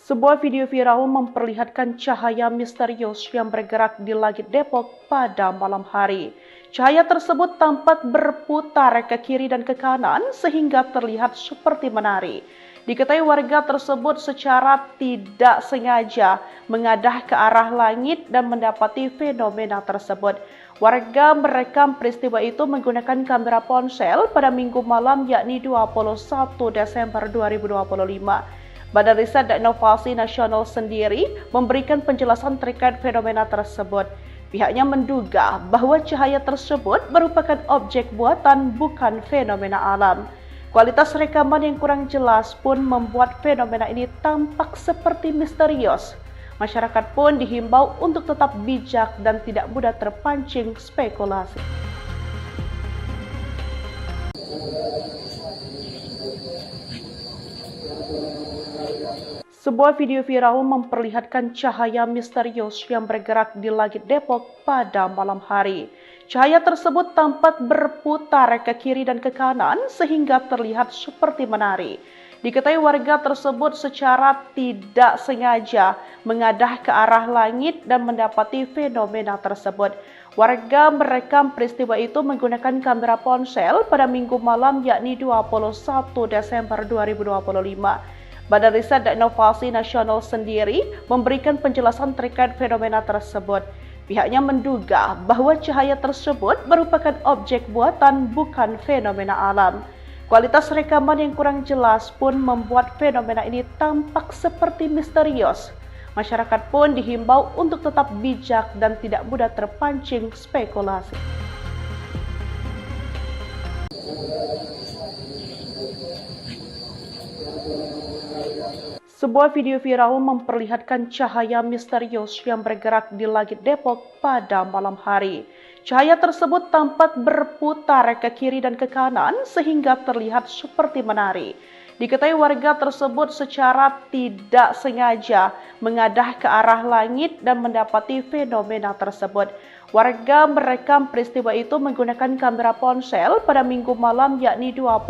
Sebuah video viral memperlihatkan cahaya misterius yang bergerak di langit Depok pada malam hari. Cahaya tersebut tampak berputar ke kiri dan ke kanan sehingga terlihat seperti menari. Diketahui warga tersebut secara tidak sengaja mengadah ke arah langit dan mendapati fenomena tersebut. Warga merekam peristiwa itu menggunakan kamera ponsel pada Minggu malam yakni 21 Desember 2025. Badan Riset dan Inovasi Nasional sendiri memberikan penjelasan terkait fenomena tersebut. Pihaknya menduga bahwa cahaya tersebut merupakan objek buatan bukan fenomena alam. Kualitas rekaman yang kurang jelas pun membuat fenomena ini tampak seperti misterius. Masyarakat pun dihimbau untuk tetap bijak dan tidak mudah terpancing spekulasi. Sebuah video viral memperlihatkan cahaya misterius yang bergerak di langit Depok pada malam hari. Cahaya tersebut tampak berputar ke kiri dan ke kanan sehingga terlihat seperti menari. Diketahui warga tersebut secara tidak sengaja mengadah ke arah langit dan mendapati fenomena tersebut. Warga merekam peristiwa itu menggunakan kamera ponsel pada Minggu malam yakni 21 Desember 2025. Badan Riset dan Inovasi Nasional sendiri memberikan penjelasan terkait fenomena tersebut. Pihaknya menduga bahwa cahaya tersebut merupakan objek buatan bukan fenomena alam. Kualitas rekaman yang kurang jelas pun membuat fenomena ini tampak seperti misterius. Masyarakat pun dihimbau untuk tetap bijak dan tidak mudah terpancing spekulasi. Sebuah video viral memperlihatkan cahaya misterius yang bergerak di langit Depok pada malam hari. Cahaya tersebut tampak berputar ke kiri dan ke kanan sehingga terlihat seperti menari. Diketahui warga tersebut secara tidak sengaja mengadah ke arah langit dan mendapati fenomena tersebut. Warga merekam peristiwa itu menggunakan kamera ponsel pada Minggu malam yakni 21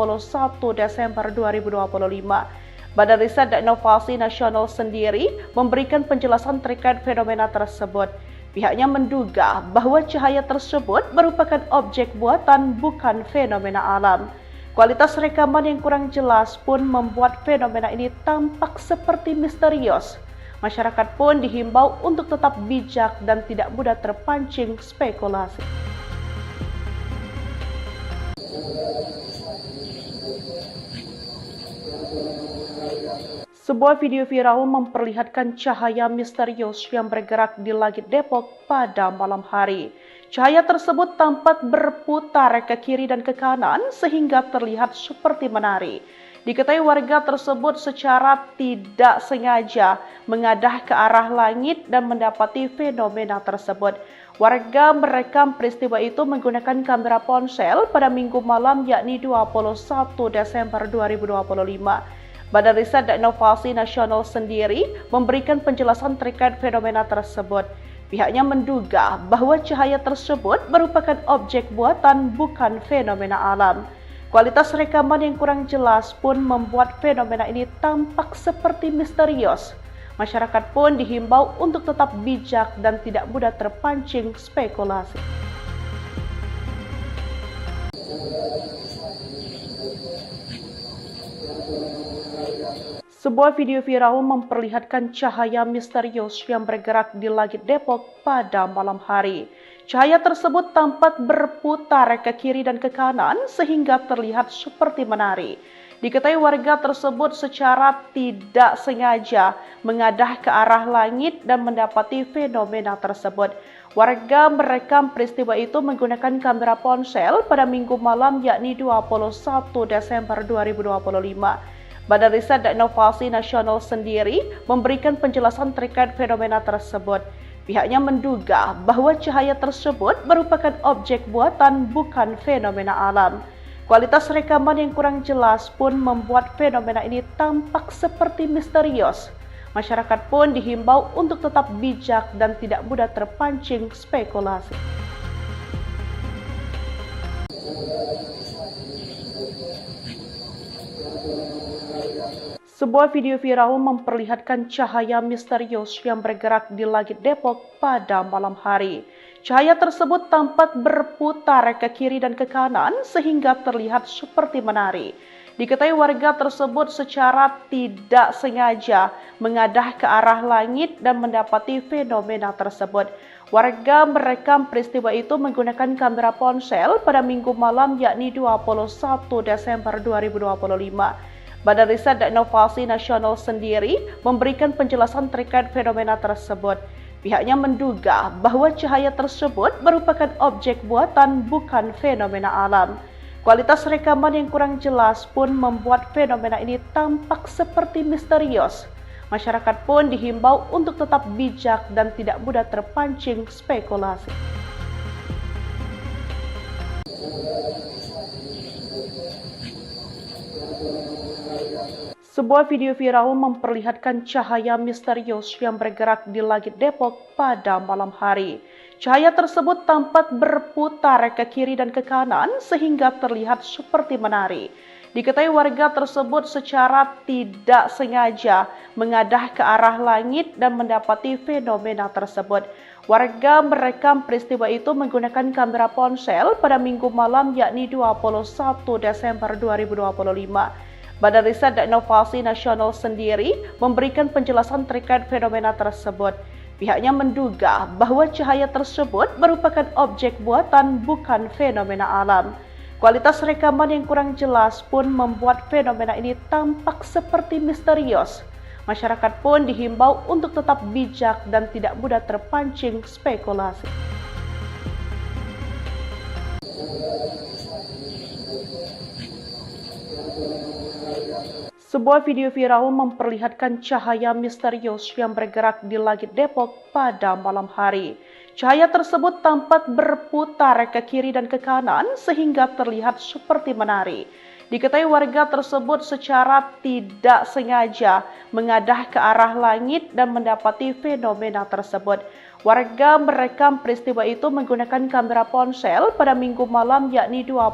Desember 2025. Badan Riset dan Inovasi Nasional sendiri memberikan penjelasan terkait fenomena tersebut. Pihaknya menduga bahwa cahaya tersebut merupakan objek buatan bukan fenomena alam. Kualitas rekaman yang kurang jelas pun membuat fenomena ini tampak seperti misterius. Masyarakat pun dihimbau untuk tetap bijak dan tidak mudah terpancing spekulasi. Sebuah video viral memperlihatkan cahaya misterius yang bergerak di langit Depok pada malam hari. Cahaya tersebut tampak berputar ke kiri dan ke kanan sehingga terlihat seperti menari. Diketahui warga tersebut secara tidak sengaja mengadah ke arah langit dan mendapati fenomena tersebut. Warga merekam peristiwa itu menggunakan kamera ponsel pada Minggu malam yakni 21 Desember 2025. Badan Riset dan Inovasi Nasional sendiri memberikan penjelasan terkait fenomena tersebut. Pihaknya menduga bahwa cahaya tersebut merupakan objek buatan bukan fenomena alam. Kualitas rekaman yang kurang jelas pun membuat fenomena ini tampak seperti misterius. Masyarakat pun dihimbau untuk tetap bijak dan tidak mudah terpancing spekulasi. Sebuah video viral memperlihatkan cahaya misterius yang bergerak di langit Depok pada malam hari. Cahaya tersebut tampak berputar ke kiri dan ke kanan sehingga terlihat seperti menari. Diketahui warga tersebut secara tidak sengaja mengadah ke arah langit dan mendapati fenomena tersebut. Warga merekam peristiwa itu menggunakan kamera ponsel pada Minggu malam yakni 21 Desember 2025. Badan Riset dan Inovasi Nasional sendiri memberikan penjelasan terkait fenomena tersebut. Pihaknya menduga bahwa cahaya tersebut merupakan objek buatan bukan fenomena alam. Kualitas rekaman yang kurang jelas pun membuat fenomena ini tampak seperti misterius. Masyarakat pun dihimbau untuk tetap bijak dan tidak mudah terpancing spekulasi. Sebuah video viral memperlihatkan cahaya misterius yang bergerak di langit Depok pada malam hari. Cahaya tersebut tampak berputar ke kiri dan ke kanan sehingga terlihat seperti menari. Diketahui warga tersebut secara tidak sengaja mengadah ke arah langit dan mendapati fenomena tersebut. Warga merekam peristiwa itu menggunakan kamera ponsel pada Minggu malam yakni 21 Desember 2025. Badan Riset dan Inovasi Nasional sendiri memberikan penjelasan terkait fenomena tersebut. Pihaknya menduga bahwa cahaya tersebut merupakan objek buatan bukan fenomena alam. Kualitas rekaman yang kurang jelas pun membuat fenomena ini tampak seperti misterius. Masyarakat pun dihimbau untuk tetap bijak dan tidak mudah terpancing spekulasi. Sebuah video viral memperlihatkan cahaya misterius yang bergerak di langit Depok pada malam hari. Cahaya tersebut tampak berputar ke kiri dan ke kanan sehingga terlihat seperti menari. Diketahui warga tersebut secara tidak sengaja mengadah ke arah langit dan mendapati fenomena tersebut. Warga merekam peristiwa itu menggunakan kamera ponsel pada Minggu malam yakni 21 Desember 2025. Badan Riset dan Inovasi Nasional sendiri memberikan penjelasan terkait fenomena tersebut. Pihaknya menduga bahwa cahaya tersebut merupakan objek buatan bukan fenomena alam. Kualitas rekaman yang kurang jelas pun membuat fenomena ini tampak seperti misterius. Masyarakat pun dihimbau untuk tetap bijak dan tidak mudah terpancing spekulasi. Sebuah video viral memperlihatkan cahaya misterius yang bergerak di langit Depok pada malam hari. Cahaya tersebut tampak berputar ke kiri dan ke kanan sehingga terlihat seperti menari. Diketahui warga tersebut secara tidak sengaja mengadah ke arah langit dan mendapati fenomena tersebut. Warga merekam peristiwa itu menggunakan kamera ponsel pada Minggu malam yakni 21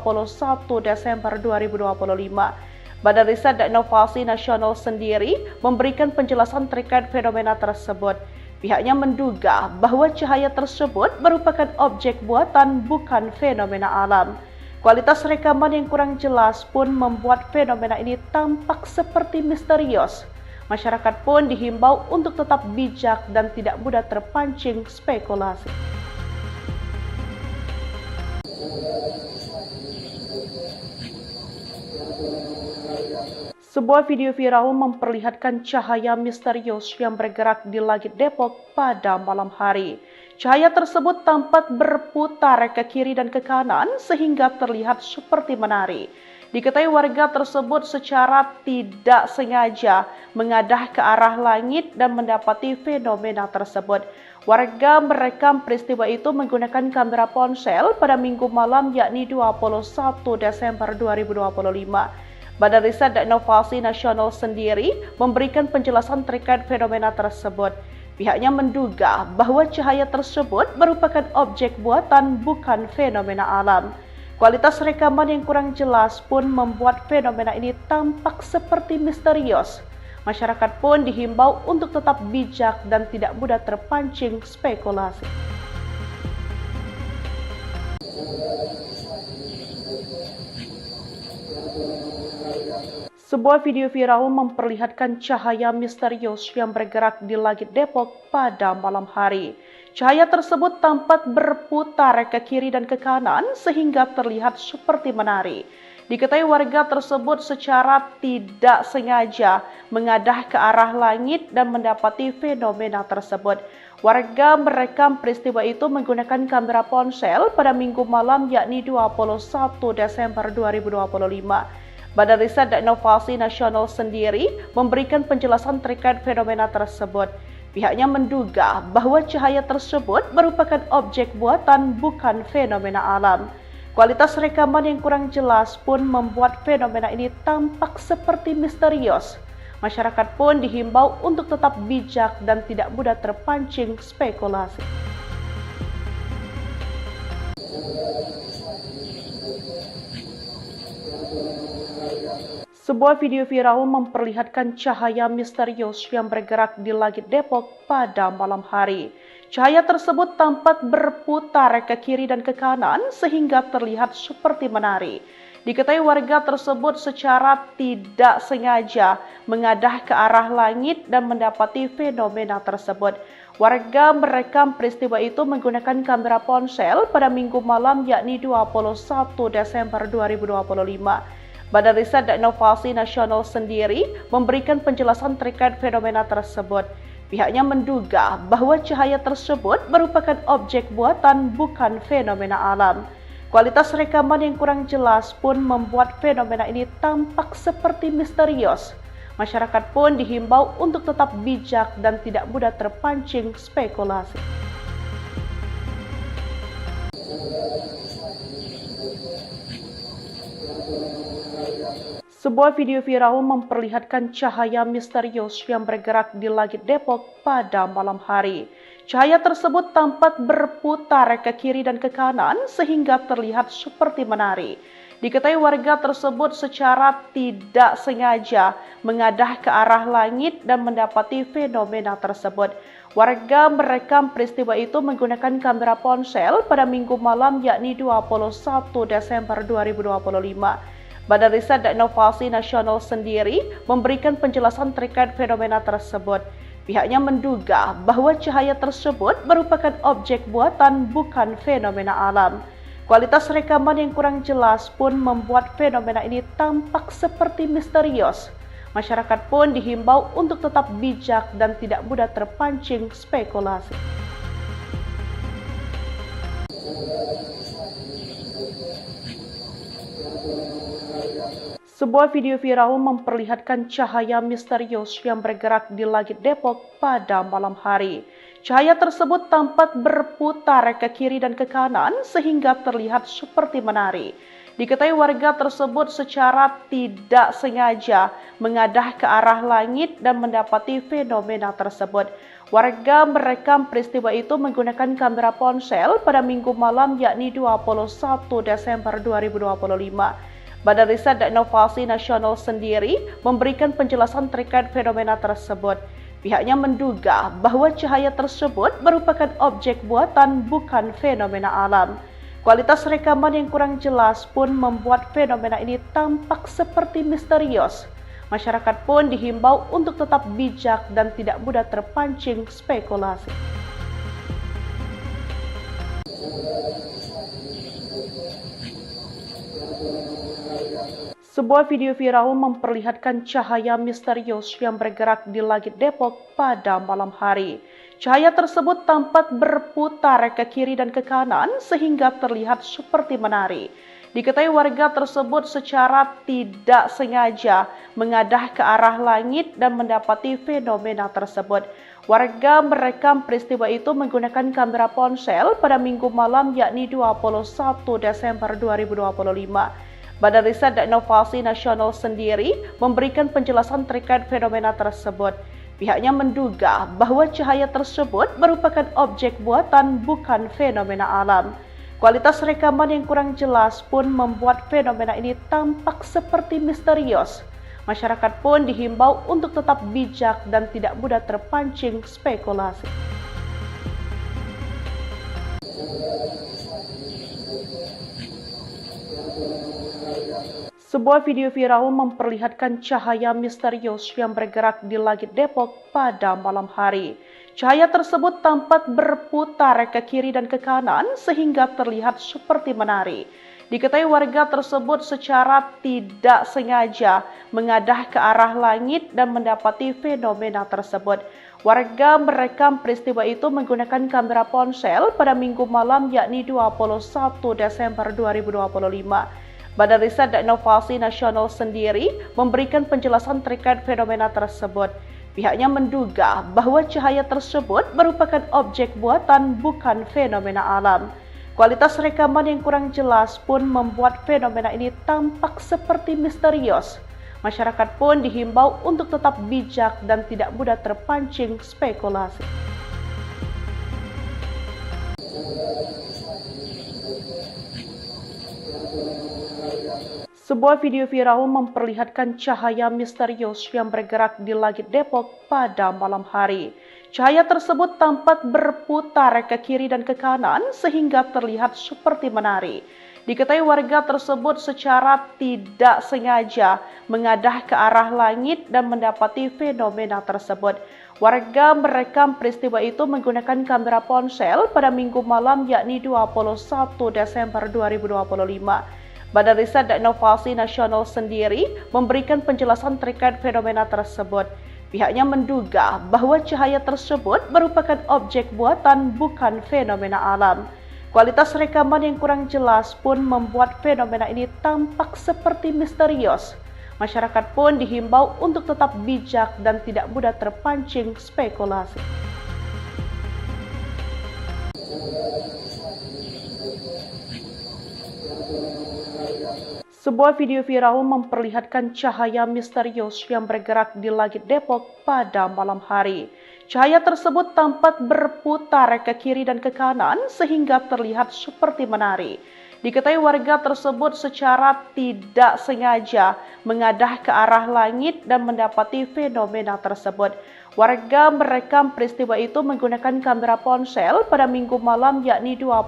Desember 2025. Badan Riset dan Inovasi Nasional sendiri memberikan penjelasan terkait fenomena tersebut. Pihaknya menduga bahwa cahaya tersebut merupakan objek buatan bukan fenomena alam. Kualitas rekaman yang kurang jelas pun membuat fenomena ini tampak seperti misterius. Masyarakat pun dihimbau untuk tetap bijak dan tidak mudah terpancing spekulasi. Sebuah video viral memperlihatkan cahaya misterius yang bergerak di langit Depok pada malam hari. Cahaya tersebut tampak berputar ke kiri dan ke kanan sehingga terlihat seperti menari. Diketahui warga tersebut secara tidak sengaja mengadah ke arah langit dan mendapati fenomena tersebut. Warga merekam peristiwa itu menggunakan kamera ponsel pada Minggu malam yakni 21 Desember 2025. Badan Riset dan Inovasi Nasional sendiri memberikan penjelasan terkait fenomena tersebut. Pihaknya menduga bahwa cahaya tersebut merupakan objek buatan bukan fenomena alam. Kualitas rekaman yang kurang jelas pun membuat fenomena ini tampak seperti misterius. Masyarakat pun dihimbau untuk tetap bijak dan tidak mudah terpancing spekulasi. Sebuah video viral memperlihatkan cahaya misterius yang bergerak di langit Depok pada malam hari. Cahaya tersebut tampak berputar ke kiri dan ke kanan sehingga terlihat seperti menari. Diketahui warga tersebut secara tidak sengaja mengadah ke arah langit dan mendapati fenomena tersebut. Warga merekam peristiwa itu menggunakan kamera ponsel pada Minggu malam yakni 21 Desember 2025. Badan Riset dan Inovasi Nasional sendiri memberikan penjelasan terkait fenomena tersebut. Pihaknya menduga bahwa cahaya tersebut merupakan objek buatan bukan fenomena alam. Kualitas rekaman yang kurang jelas pun membuat fenomena ini tampak seperti misterius. Masyarakat pun dihimbau untuk tetap bijak dan tidak mudah terpancing spekulasi. Sebuah video viral memperlihatkan cahaya misterius yang bergerak di langit Depok pada malam hari. Cahaya tersebut tampak berputar ke kiri dan ke kanan sehingga terlihat seperti menari. Diketahui warga tersebut secara tidak sengaja mengadah ke arah langit dan mendapati fenomena tersebut. Warga merekam peristiwa itu menggunakan kamera ponsel pada Minggu malam yakni 21 Desember 2025. Badan Riset dan Inovasi Nasional sendiri memberikan penjelasan terkait fenomena tersebut. Pihaknya menduga bahwa cahaya tersebut merupakan objek buatan bukan fenomena alam. Kualitas rekaman yang kurang jelas pun membuat fenomena ini tampak seperti misterius. Masyarakat pun dihimbau untuk tetap bijak dan tidak mudah terpancing spekulasi. Sebuah video viral memperlihatkan cahaya misterius yang bergerak di langit Depok pada malam hari. Cahaya tersebut tampak berputar ke kiri dan ke kanan sehingga terlihat seperti menari. Diketahui warga tersebut secara tidak sengaja mengadah ke arah langit dan mendapati fenomena tersebut. Warga merekam peristiwa itu menggunakan kamera ponsel pada Minggu malam yakni 21 Desember 2025. Badan Riset dan Inovasi Nasional sendiri memberikan penjelasan terkait fenomena tersebut. Pihaknya menduga bahwa cahaya tersebut merupakan objek buatan bukan fenomena alam. Kualitas rekaman yang kurang jelas pun membuat fenomena ini tampak seperti misterius. Masyarakat pun dihimbau untuk tetap bijak dan tidak mudah terpancing spekulasi. Sebuah video viral memperlihatkan cahaya misterius yang bergerak di langit Depok pada malam hari. Cahaya tersebut tampak berputar ke kiri dan ke kanan sehingga terlihat seperti menari. Diketahui warga tersebut secara tidak sengaja mengadah ke arah langit dan mendapati fenomena tersebut. Warga merekam peristiwa itu menggunakan kamera ponsel pada Minggu malam yakni 21 Desember 2025. Badan Riset dan Inovasi Nasional sendiri memberikan penjelasan terkait fenomena tersebut. Pihaknya menduga bahwa cahaya tersebut merupakan objek buatan bukan fenomena alam. Kualitas rekaman yang kurang jelas pun membuat fenomena ini tampak seperti misterius. Masyarakat pun dihimbau untuk tetap bijak dan tidak mudah terpancing spekulasi. Sebuah video viral memperlihatkan cahaya misterius yang bergerak di langit Depok pada malam hari. Cahaya tersebut tampak berputar ke kiri dan ke kanan sehingga terlihat seperti menari. Diketahui warga tersebut secara tidak sengaja mengadah ke arah langit dan mendapati fenomena tersebut. Warga merekam peristiwa itu menggunakan kamera ponsel pada Minggu malam yakni 21 Desember 2025. Badan Riset dan Inovasi Nasional sendiri memberikan penjelasan terkait fenomena tersebut. Pihaknya menduga bahwa cahaya tersebut merupakan objek buatan bukan fenomena alam. Kualitas rekaman yang kurang jelas pun membuat fenomena ini tampak seperti misterius. Masyarakat pun dihimbau untuk tetap bijak dan tidak mudah terpancing spekulasi. Sebuah video viral memperlihatkan cahaya misterius yang bergerak di langit Depok pada malam hari. Cahaya tersebut tampak berputar ke kiri dan ke kanan sehingga terlihat seperti menari. Diketahui warga tersebut secara tidak sengaja mengadah ke arah langit dan mendapati fenomena tersebut. Warga merekam peristiwa itu menggunakan kamera ponsel pada Minggu malam yakni 21 Desember 2025. Badan Riset dan Inovasi Nasional sendiri memberikan penjelasan terkait fenomena tersebut. Pihaknya menduga bahwa cahaya tersebut merupakan objek buatan bukan fenomena alam. Kualitas rekaman yang kurang jelas pun membuat fenomena ini tampak seperti misterius. Masyarakat pun dihimbau untuk tetap bijak dan tidak mudah terpancing spekulasi. Sebuah video viral memperlihatkan cahaya misterius yang bergerak di langit Depok pada malam hari. Cahaya tersebut tampak berputar ke kiri dan ke kanan sehingga terlihat seperti menari. Diketahui warga tersebut secara tidak sengaja mengadah ke arah langit dan mendapati fenomena tersebut. Warga merekam peristiwa itu menggunakan kamera ponsel pada Minggu malam yakni 21 Desember 2025. Badan Riset dan Inovasi Nasional sendiri memberikan penjelasan terkait fenomena tersebut. Pihaknya menduga bahwa cahaya tersebut merupakan objek buatan bukan fenomena alam. Kualitas rekaman yang kurang jelas pun membuat fenomena ini tampak seperti misterius. Masyarakat pun dihimbau untuk tetap bijak dan tidak mudah terpancing spekulasi. Sebuah video viral memperlihatkan cahaya misterius yang bergerak di langit Depok pada malam hari. Cahaya tersebut tampak berputar ke kiri dan ke kanan sehingga terlihat seperti menari. Diketahui warga tersebut secara tidak sengaja mengadah ke arah langit dan mendapati fenomena tersebut. Warga merekam peristiwa itu menggunakan kamera ponsel pada Minggu malam yakni 21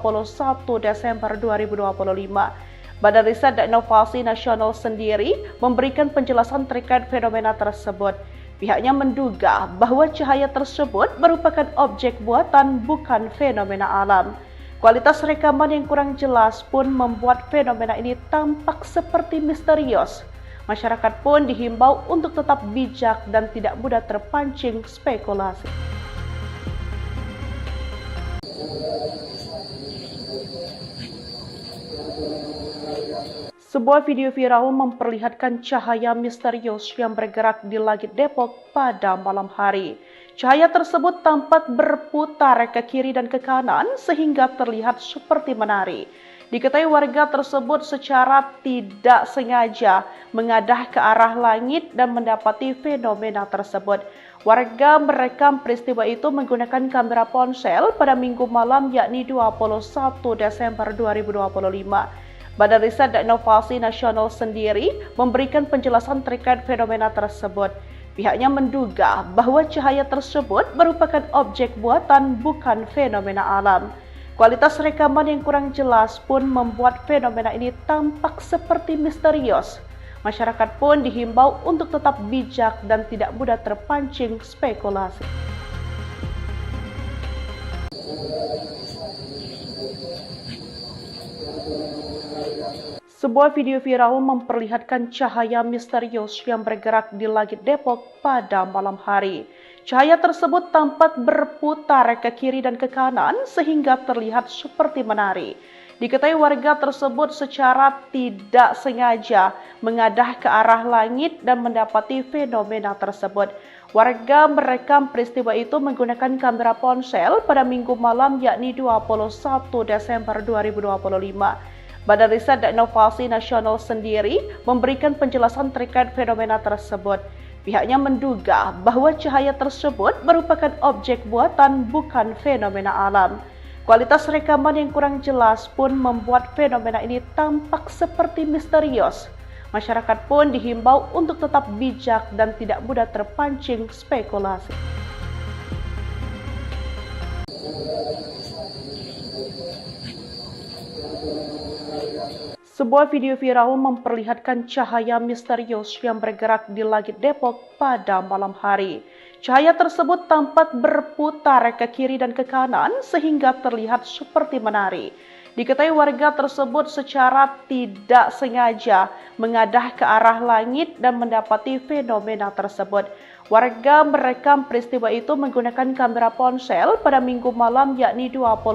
Desember 2025. Badan Riset dan Inovasi Nasional sendiri memberikan penjelasan terkait fenomena tersebut. Pihaknya menduga bahwa cahaya tersebut merupakan objek buatan bukan fenomena alam. Kualitas rekaman yang kurang jelas pun membuat fenomena ini tampak seperti misterius. Masyarakat pun dihimbau untuk tetap bijak dan tidak mudah terpancing spekulasi. Sebuah video viral memperlihatkan cahaya misterius yang bergerak di langit Depok pada malam hari. Cahaya tersebut tampak berputar ke kiri dan ke kanan sehingga terlihat seperti menari. Diketahui warga tersebut secara tidak sengaja mengadah ke arah langit dan mendapati fenomena tersebut. Warga merekam peristiwa itu menggunakan kamera ponsel pada Minggu malam yakni 21 Desember 2025. Badan Riset dan Inovasi Nasional sendiri memberikan penjelasan terkait fenomena tersebut. Pihaknya menduga bahwa cahaya tersebut merupakan objek buatan bukan fenomena alam. Kualitas rekaman yang kurang jelas pun membuat fenomena ini tampak seperti misterius. Masyarakat pun dihimbau untuk tetap bijak dan tidak mudah terpancing spekulasi. Sebuah video viral memperlihatkan cahaya misterius yang bergerak di langit Depok pada malam hari. Cahaya tersebut tampak berputar ke kiri dan ke kanan sehingga terlihat seperti menari. Diketahui warga tersebut secara tidak sengaja mengadah ke arah langit dan mendapati fenomena tersebut. Warga merekam peristiwa itu menggunakan kamera ponsel pada Minggu malam yakni 21 Desember 2025. Badan Riset dan Inovasi Nasional sendiri memberikan penjelasan terkait fenomena tersebut. Pihaknya menduga bahwa cahaya tersebut merupakan objek buatan bukan fenomena alam. Kualitas rekaman yang kurang jelas pun membuat fenomena ini tampak seperti misterius. Masyarakat pun dihimbau untuk tetap bijak dan tidak mudah terpancing spekulasi. Sebuah video viral memperlihatkan cahaya misterius yang bergerak di langit Depok pada malam hari. Cahaya tersebut tampak berputar ke kiri dan ke kanan sehingga terlihat seperti menari. Diketahui warga tersebut secara tidak sengaja mengadah ke arah langit dan mendapati fenomena tersebut. Warga merekam peristiwa itu menggunakan kamera ponsel pada Minggu malam yakni 21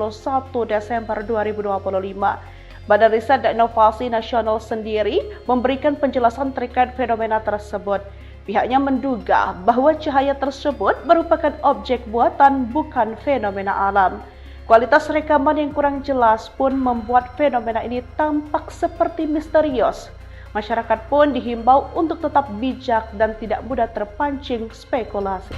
Desember 2025. Badan Riset dan Inovasi Nasional sendiri memberikan penjelasan terkait fenomena tersebut. Pihaknya menduga bahwa cahaya tersebut merupakan objek buatan bukan fenomena alam. Kualitas rekaman yang kurang jelas pun membuat fenomena ini tampak seperti misterius. Masyarakat pun dihimbau untuk tetap bijak dan tidak mudah terpancing spekulasi.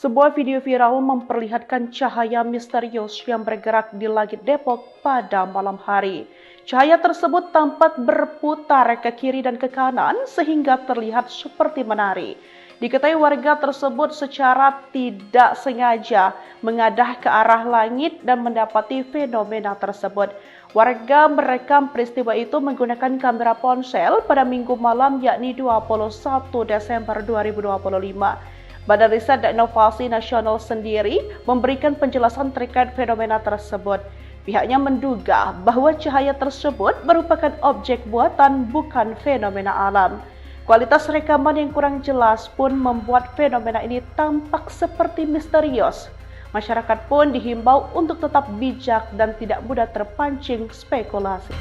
Sebuah video viral memperlihatkan cahaya misterius yang bergerak di langit Depok pada malam hari. Cahaya tersebut tampak berputar ke kiri dan ke kanan sehingga terlihat seperti menari. Diketahui warga tersebut secara tidak sengaja mengadah ke arah langit dan mendapati fenomena tersebut. Warga merekam peristiwa itu menggunakan kamera ponsel pada Minggu malam yakni 21 Desember 2025. Badan Riset dan Inovasi Nasional sendiri memberikan penjelasan terkait fenomena tersebut. Pihaknya menduga bahwa cahaya tersebut merupakan objek buatan bukan fenomena alam. Kualitas rekaman yang kurang jelas pun membuat fenomena ini tampak seperti misterius. Masyarakat pun dihimbau untuk tetap bijak dan tidak mudah terpancing spekulasi.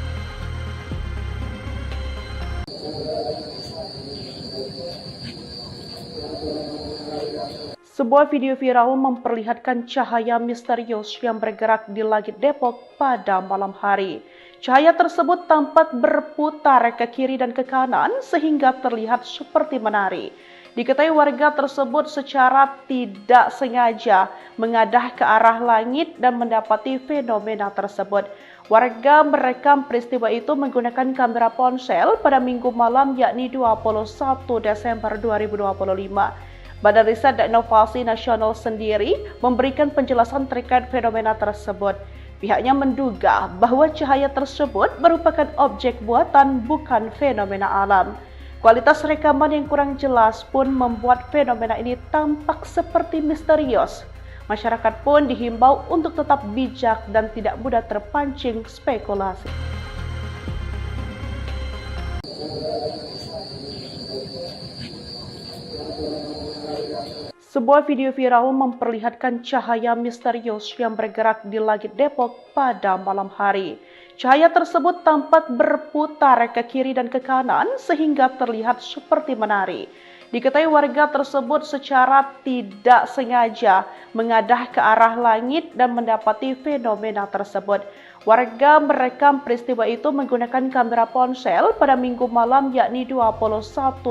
Sebuah video viral memperlihatkan cahaya misterius yang bergerak di langit Depok pada malam hari. Cahaya tersebut tampak berputar ke kiri dan ke kanan sehingga terlihat seperti menari. Diketahui warga tersebut secara tidak sengaja mengadah ke arah langit dan mendapati fenomena tersebut. Warga merekam peristiwa itu menggunakan kamera ponsel pada Minggu malam yakni 21 Desember 2025. Badan Riset dan Inovasi Nasional sendiri memberikan penjelasan terkait fenomena tersebut. Pihaknya menduga bahwa cahaya tersebut merupakan objek buatan bukan fenomena alam. Kualitas rekaman yang kurang jelas pun membuat fenomena ini tampak seperti misterius. Masyarakat pun dihimbau untuk tetap bijak dan tidak mudah terpancing spekulasi. Sebuah video viral memperlihatkan cahaya misterius yang bergerak di langit Depok pada malam hari. Cahaya tersebut tampak berputar ke kiri dan ke kanan sehingga terlihat seperti menari. Diketahui warga tersebut secara tidak sengaja mengadah ke arah langit dan mendapati fenomena tersebut. Warga merekam peristiwa itu menggunakan kamera ponsel pada Minggu malam yakni 21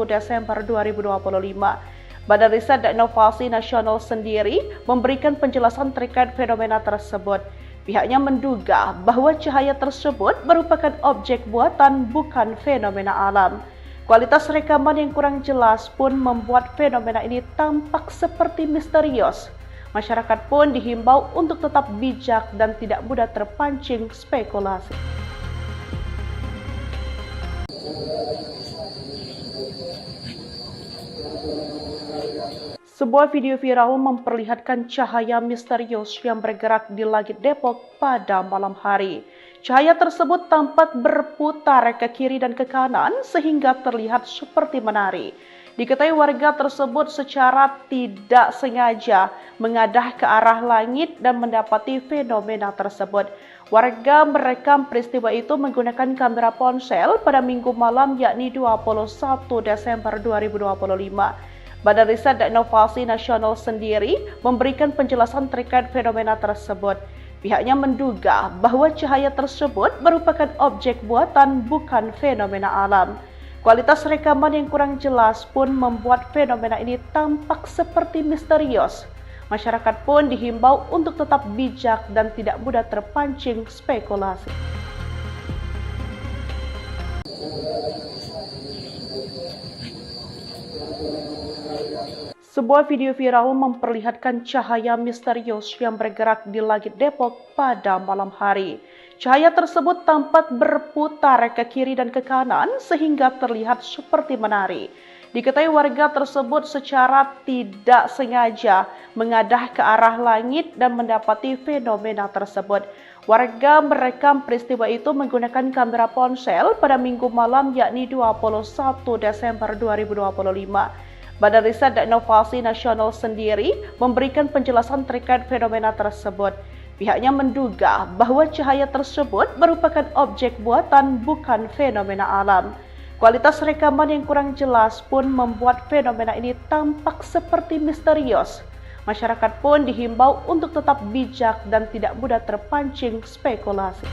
Desember 2025. Badan Riset dan Inovasi Nasional sendiri memberikan penjelasan terkait fenomena tersebut. Pihaknya menduga bahwa cahaya tersebut merupakan objek buatan bukan fenomena alam. Kualitas rekaman yang kurang jelas pun membuat fenomena ini tampak seperti misterius. Masyarakat pun dihimbau untuk tetap bijak dan tidak mudah terpancing spekulasi. Sebuah video viral memperlihatkan cahaya misterius yang bergerak di langit Depok pada malam hari. Cahaya tersebut tampak berputar ke kiri dan ke kanan sehingga terlihat seperti menari. Diketahui warga tersebut secara tidak sengaja mengadah ke arah langit dan mendapati fenomena tersebut. Warga merekam peristiwa itu menggunakan kamera ponsel pada Minggu malam yakni 21 Desember 2025. Badan Riset dan Inovasi Nasional sendiri memberikan penjelasan terkait fenomena tersebut. Pihaknya menduga bahwa cahaya tersebut merupakan objek buatan bukan fenomena alam. Kualitas rekaman yang kurang jelas pun membuat fenomena ini tampak seperti misterius. Masyarakat pun dihimbau untuk tetap bijak dan tidak mudah terpancing spekulasi. Sebuah video viral memperlihatkan cahaya misterius yang bergerak di langit Depok pada malam hari. Cahaya tersebut tampak berputar ke kiri dan ke kanan sehingga terlihat seperti menari. Diketahui warga tersebut secara tidak sengaja mengadah ke arah langit dan mendapati fenomena tersebut. Warga merekam peristiwa itu menggunakan kamera ponsel pada Minggu malam yakni 21 Desember 2025. Badan Riset dan Inovasi Nasional sendiri memberikan penjelasan terkait fenomena tersebut. Pihaknya menduga bahwa cahaya tersebut merupakan objek buatan bukan fenomena alam. Kualitas rekaman yang kurang jelas pun membuat fenomena ini tampak seperti misterius. Masyarakat pun dihimbau untuk tetap bijak dan tidak mudah terpancing spekulasi.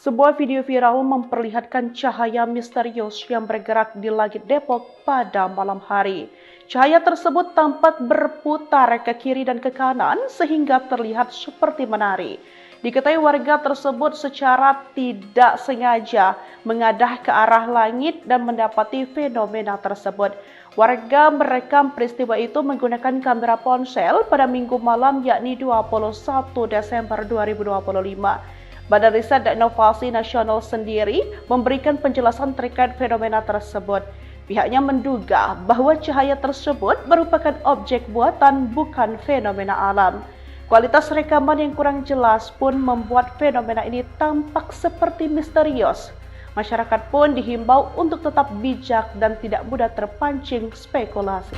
Sebuah video viral memperlihatkan cahaya misterius yang bergerak di langit Depok pada malam hari. Cahaya tersebut tampak berputar ke kiri dan ke kanan sehingga terlihat seperti menari. Diketahui warga tersebut secara tidak sengaja mengadah ke arah langit dan mendapati fenomena tersebut. Warga merekam peristiwa itu menggunakan kamera ponsel pada Minggu malam yakni 21 Desember 2025. Badan Riset dan Inovasi Nasional sendiri memberikan penjelasan terkait fenomena tersebut. Pihaknya menduga bahwa cahaya tersebut merupakan objek buatan bukan fenomena alam. Kualitas rekaman yang kurang jelas pun membuat fenomena ini tampak seperti misterius. Masyarakat pun dihimbau untuk tetap bijak dan tidak mudah terpancing spekulasi.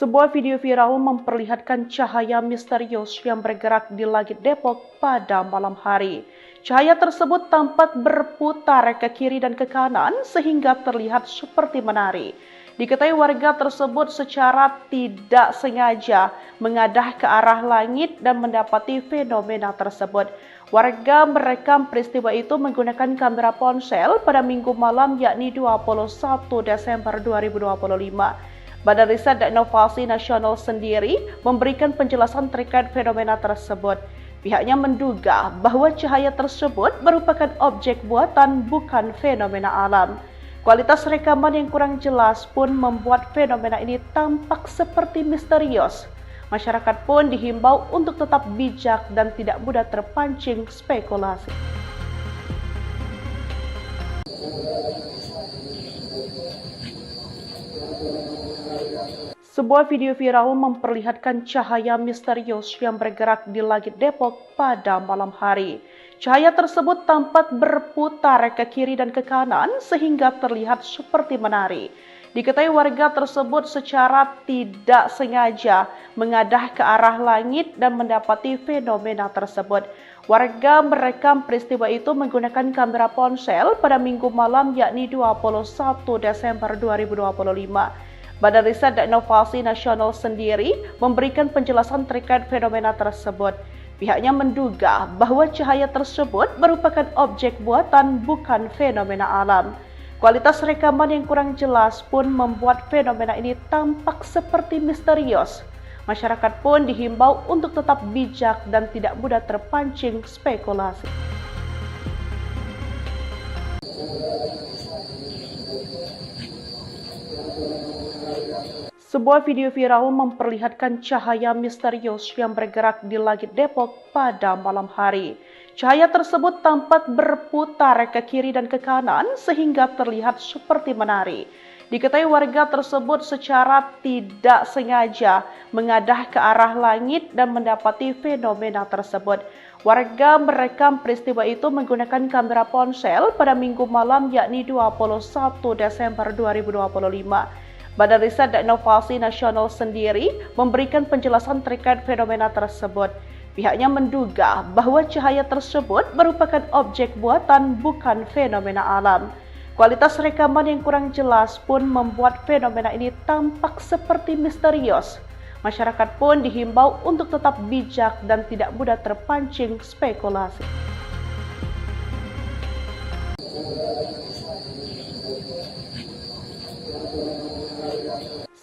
Sebuah video viral memperlihatkan cahaya misterius yang bergerak di langit Depok pada malam hari. Cahaya tersebut tampak berputar ke kiri dan ke kanan sehingga terlihat seperti menari. Diketahui warga tersebut secara tidak sengaja mengadah ke arah langit dan mendapati fenomena tersebut. Warga merekam peristiwa itu menggunakan kamera ponsel pada Minggu malam yakni 21 Desember 2025. Badan Riset dan Inovasi Nasional sendiri memberikan penjelasan terkait fenomena tersebut. Pihaknya menduga bahwa cahaya tersebut merupakan objek buatan bukan fenomena alam. Kualitas rekaman yang kurang jelas pun membuat fenomena ini tampak seperti misterius. Masyarakat pun dihimbau untuk tetap bijak dan tidak mudah terpancing spekulasi. Sebuah video viral memperlihatkan cahaya misterius yang bergerak di langit Depok pada malam hari. Cahaya tersebut tampak berputar ke kiri dan ke kanan sehingga terlihat seperti menari. Diketahui warga tersebut secara tidak sengaja mengadah ke arah langit dan mendapati fenomena tersebut. Warga merekam peristiwa itu menggunakan kamera ponsel pada Minggu malam yakni 21 Desember 2025. Badan Riset dan Inovasi Nasional sendiri memberikan penjelasan terkait fenomena tersebut. Pihaknya menduga bahwa cahaya tersebut merupakan objek buatan bukan fenomena alam. Kualitas rekaman yang kurang jelas pun membuat fenomena ini tampak seperti misterius. Masyarakat pun dihimbau untuk tetap bijak dan tidak mudah terpancing spekulasi. Sebuah video viral memperlihatkan cahaya misterius yang bergerak di langit Depok pada malam hari. Cahaya tersebut tampak berputar ke kiri dan ke kanan sehingga terlihat seperti menari. Diketahui warga tersebut secara tidak sengaja mengadah ke arah langit dan mendapati fenomena tersebut. Warga merekam peristiwa itu menggunakan kamera ponsel pada Minggu malam yakni 21 Desember 2025. Badan Riset dan Inovasi Nasional sendiri memberikan penjelasan terkait fenomena tersebut. Pihaknya menduga bahwa cahaya tersebut merupakan objek buatan bukan fenomena alam. Kualitas rekaman yang kurang jelas pun membuat fenomena ini tampak seperti misterius. Masyarakat pun dihimbau untuk tetap bijak dan tidak mudah terpancing spekulasi.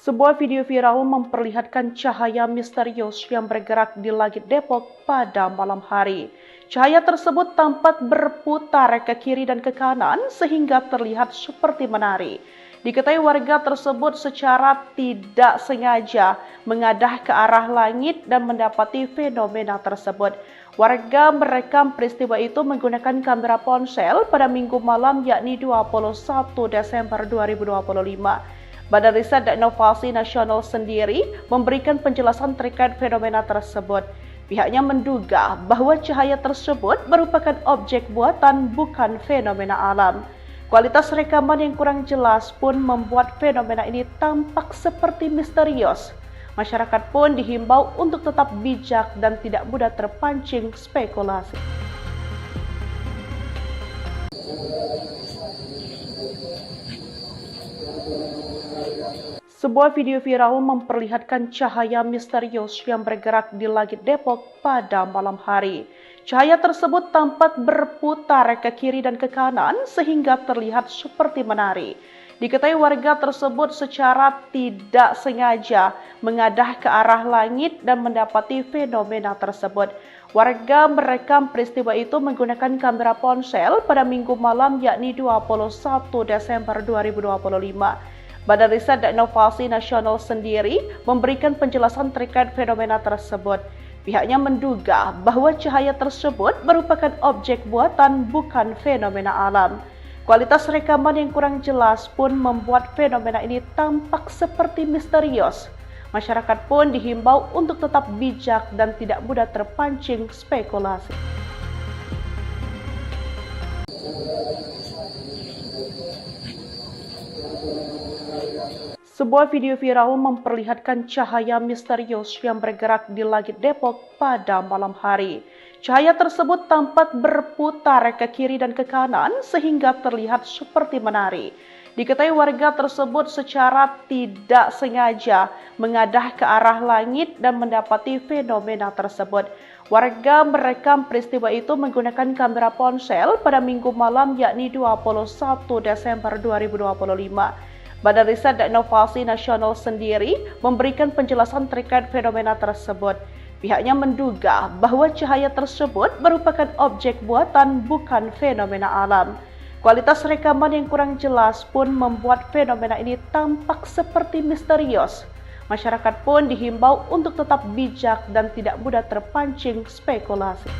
Sebuah video viral memperlihatkan cahaya misterius yang bergerak di langit Depok pada malam hari. Cahaya tersebut tampak berputar ke kiri dan ke kanan sehingga terlihat seperti menari. Diketahui warga tersebut secara tidak sengaja mengadah ke arah langit dan mendapati fenomena tersebut. Warga merekam peristiwa itu menggunakan kamera ponsel pada Minggu malam yakni 21 Desember 2025. Badan Riset dan Inovasi Nasional sendiri memberikan penjelasan terkait fenomena tersebut. Pihaknya menduga bahwa cahaya tersebut merupakan objek buatan bukan fenomena alam. Kualitas rekaman yang kurang jelas pun membuat fenomena ini tampak seperti misterius. Masyarakat pun dihimbau untuk tetap bijak dan tidak mudah terpancing spekulasi. Sebuah video viral memperlihatkan cahaya misterius yang bergerak di langit Depok pada malam hari. Cahaya tersebut tampak berputar ke kiri dan ke kanan sehingga terlihat seperti menari. Diketahui warga tersebut secara tidak sengaja mengadah ke arah langit dan mendapati fenomena tersebut. Warga merekam peristiwa itu menggunakan kamera ponsel pada Minggu malam yakni 21 Desember 2025. Badan Riset dan Inovasi Nasional sendiri memberikan penjelasan terkait fenomena tersebut. Pihaknya menduga bahwa cahaya tersebut merupakan objek buatan bukan fenomena alam. Kualitas rekaman yang kurang jelas pun membuat fenomena ini tampak seperti misterius. Masyarakat pun dihimbau untuk tetap bijak dan tidak mudah terpancing spekulasi. Sebuah video viral memperlihatkan cahaya misterius yang bergerak di langit Depok pada malam hari. Cahaya tersebut tampak berputar ke kiri dan ke kanan sehingga terlihat seperti menari. Diketahui warga tersebut secara tidak sengaja mengadah ke arah langit dan mendapati fenomena tersebut. Warga merekam peristiwa itu menggunakan kamera ponsel pada Minggu malam yakni 21 Desember 2025. Badan Riset dan Inovasi Nasional sendiri memberikan penjelasan terkait fenomena tersebut. Pihaknya menduga bahwa cahaya tersebut merupakan objek buatan bukan fenomena alam. Kualitas rekaman yang kurang jelas pun membuat fenomena ini tampak seperti misterius. Masyarakat pun dihimbau untuk tetap bijak dan tidak mudah terpancing spekulasi.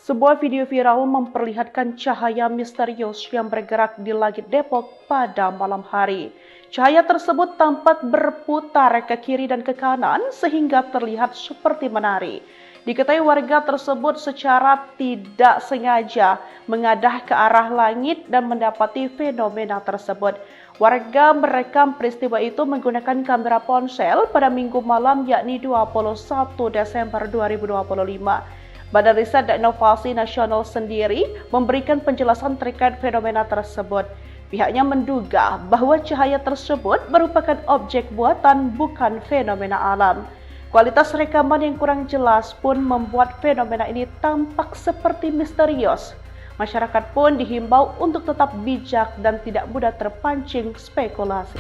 Sebuah video viral memperlihatkan cahaya misterius yang bergerak di langit Depok pada malam hari. Cahaya tersebut tampak berputar ke kiri dan ke kanan sehingga terlihat seperti menari. Diketahui warga tersebut secara tidak sengaja mengadah ke arah langit dan mendapati fenomena tersebut. Warga merekam peristiwa itu menggunakan kamera ponsel pada Minggu malam yakni 21 Desember 2025. Badan Riset dan Inovasi Nasional sendiri memberikan penjelasan terkait fenomena tersebut. Pihaknya menduga bahwa cahaya tersebut merupakan objek buatan bukan fenomena alam. Kualitas rekaman yang kurang jelas pun membuat fenomena ini tampak seperti misterius. Masyarakat pun dihimbau untuk tetap bijak dan tidak mudah terpancing spekulasi.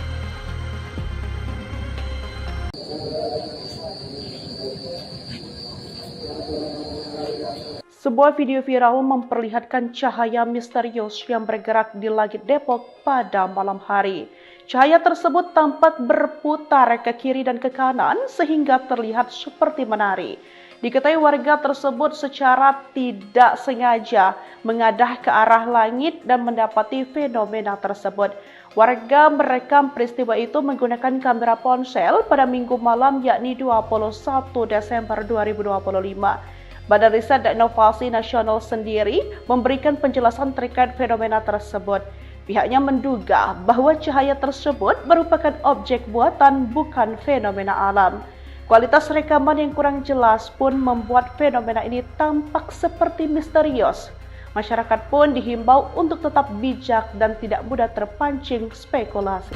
Sebuah video viral memperlihatkan cahaya misterius yang bergerak di langit Depok pada malam hari. Cahaya tersebut tampak berputar ke kiri dan ke kanan sehingga terlihat seperti menari. Diketahui warga tersebut secara tidak sengaja mengadah ke arah langit dan mendapati fenomena tersebut. Warga merekam peristiwa itu menggunakan kamera ponsel pada Minggu malam yakni 21 Desember 2025. Badan Riset dan Inovasi Nasional sendiri memberikan penjelasan terkait fenomena tersebut. Pihaknya menduga bahwa cahaya tersebut merupakan objek buatan bukan fenomena alam. Kualitas rekaman yang kurang jelas pun membuat fenomena ini tampak seperti misterius. Masyarakat pun dihimbau untuk tetap bijak dan tidak mudah terpancing spekulasi.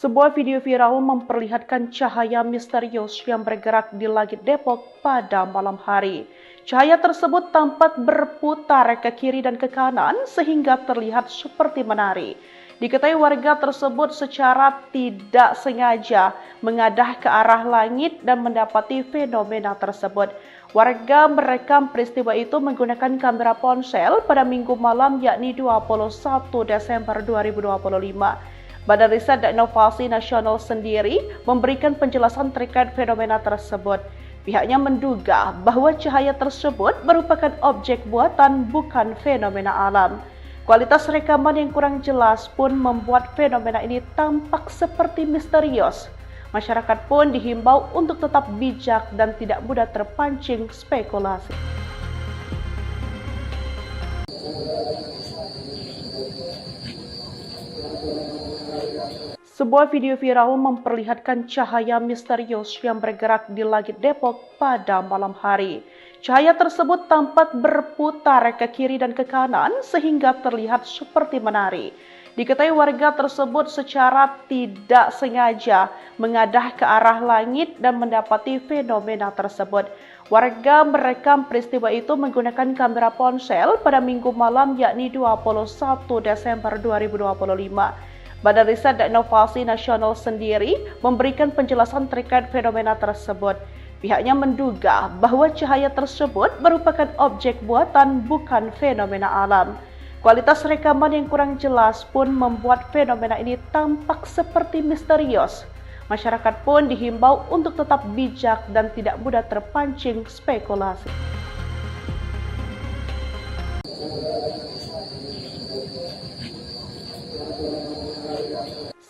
Sebuah video viral memperlihatkan cahaya misterius yang bergerak di langit Depok pada malam hari. Cahaya tersebut tampak berputar ke kiri dan ke kanan sehingga terlihat seperti menari. Diketahui warga tersebut secara tidak sengaja mengadah ke arah langit dan mendapati fenomena tersebut. Warga merekam peristiwa itu menggunakan kamera ponsel pada Minggu malam yakni 21 Desember 2025. Badan Riset dan Inovasi Nasional sendiri memberikan penjelasan terkait fenomena tersebut. Pihaknya menduga bahwa cahaya tersebut merupakan objek buatan bukan fenomena alam. Kualitas rekaman yang kurang jelas pun membuat fenomena ini tampak seperti misterius. Masyarakat pun dihimbau untuk tetap bijak dan tidak mudah terpancing spekulasi. Sebuah video viral memperlihatkan cahaya misterius yang bergerak di langit Depok pada malam hari. Cahaya tersebut tampak berputar ke kiri dan ke kanan sehingga terlihat seperti menari. Diketahui warga tersebut secara tidak sengaja mengadah ke arah langit dan mendapati fenomena tersebut. Warga merekam peristiwa itu menggunakan kamera ponsel pada Minggu malam yakni 21 Desember 2025. Badan Riset dan Inovasi Nasional sendiri memberikan penjelasan terkait fenomena tersebut. Pihaknya menduga bahwa cahaya tersebut merupakan objek buatan bukan fenomena alam. Kualitas rekaman yang kurang jelas pun membuat fenomena ini tampak seperti misterius. Masyarakat pun dihimbau untuk tetap bijak dan tidak mudah terpancing spekulasi.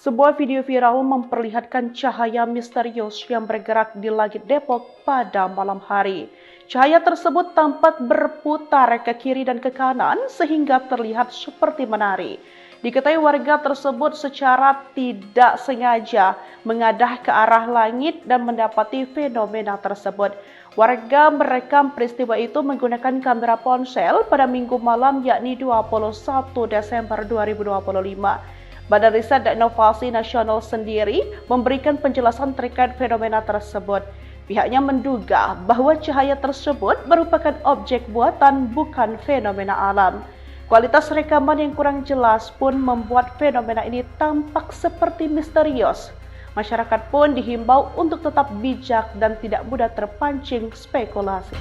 Sebuah video viral memperlihatkan cahaya misterius yang bergerak di langit Depok pada malam hari. Cahaya tersebut tampak berputar ke kiri dan ke kanan sehingga terlihat seperti menari. Diketahui warga tersebut secara tidak sengaja mengadah ke arah langit dan mendapati fenomena tersebut. Warga merekam peristiwa itu menggunakan kamera ponsel pada Minggu malam yakni 21 Desember 2025. Badan Riset dan Inovasi Nasional sendiri memberikan penjelasan terkait fenomena tersebut. Pihaknya menduga bahwa cahaya tersebut merupakan objek buatan bukan fenomena alam. Kualitas rekaman yang kurang jelas pun membuat fenomena ini tampak seperti misterius. Masyarakat pun dihimbau untuk tetap bijak dan tidak mudah terpancing spekulasi.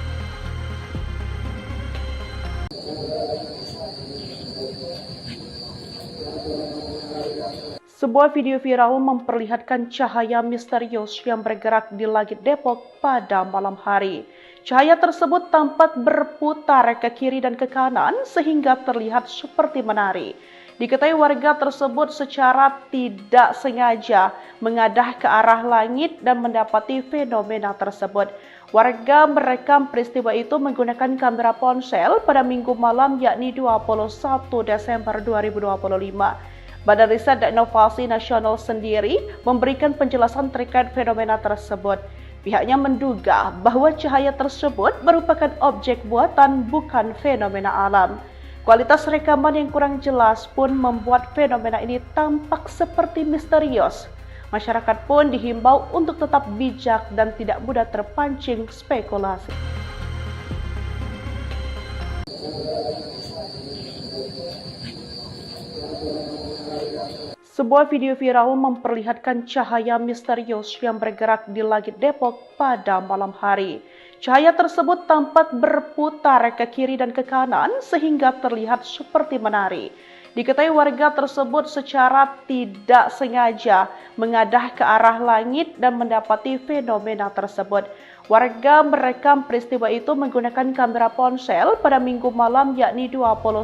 Sebuah video viral memperlihatkan cahaya misterius yang bergerak di langit Depok pada malam hari. Cahaya tersebut tampak berputar ke kiri dan ke kanan sehingga terlihat seperti menari. Diketahui warga tersebut secara tidak sengaja mengadah ke arah langit dan mendapati fenomena tersebut. Warga merekam peristiwa itu menggunakan kamera ponsel pada Minggu malam yakni 21 Desember 2025. Badan Riset dan Inovasi Nasional sendiri memberikan penjelasan terkait fenomena tersebut. Pihaknya menduga bahwa cahaya tersebut merupakan objek buatan bukan fenomena alam. Kualitas rekaman yang kurang jelas pun membuat fenomena ini tampak seperti misterius. Masyarakat pun dihimbau untuk tetap bijak dan tidak mudah terpancing spekulasi. Sebuah video viral memperlihatkan cahaya misterius yang bergerak di langit Depok pada malam hari. Cahaya tersebut tampak berputar ke kiri dan ke kanan sehingga terlihat seperti menari. Diketahui warga tersebut secara tidak sengaja mengadah ke arah langit dan mendapati fenomena tersebut. Warga merekam peristiwa itu menggunakan kamera ponsel pada Minggu malam yakni 21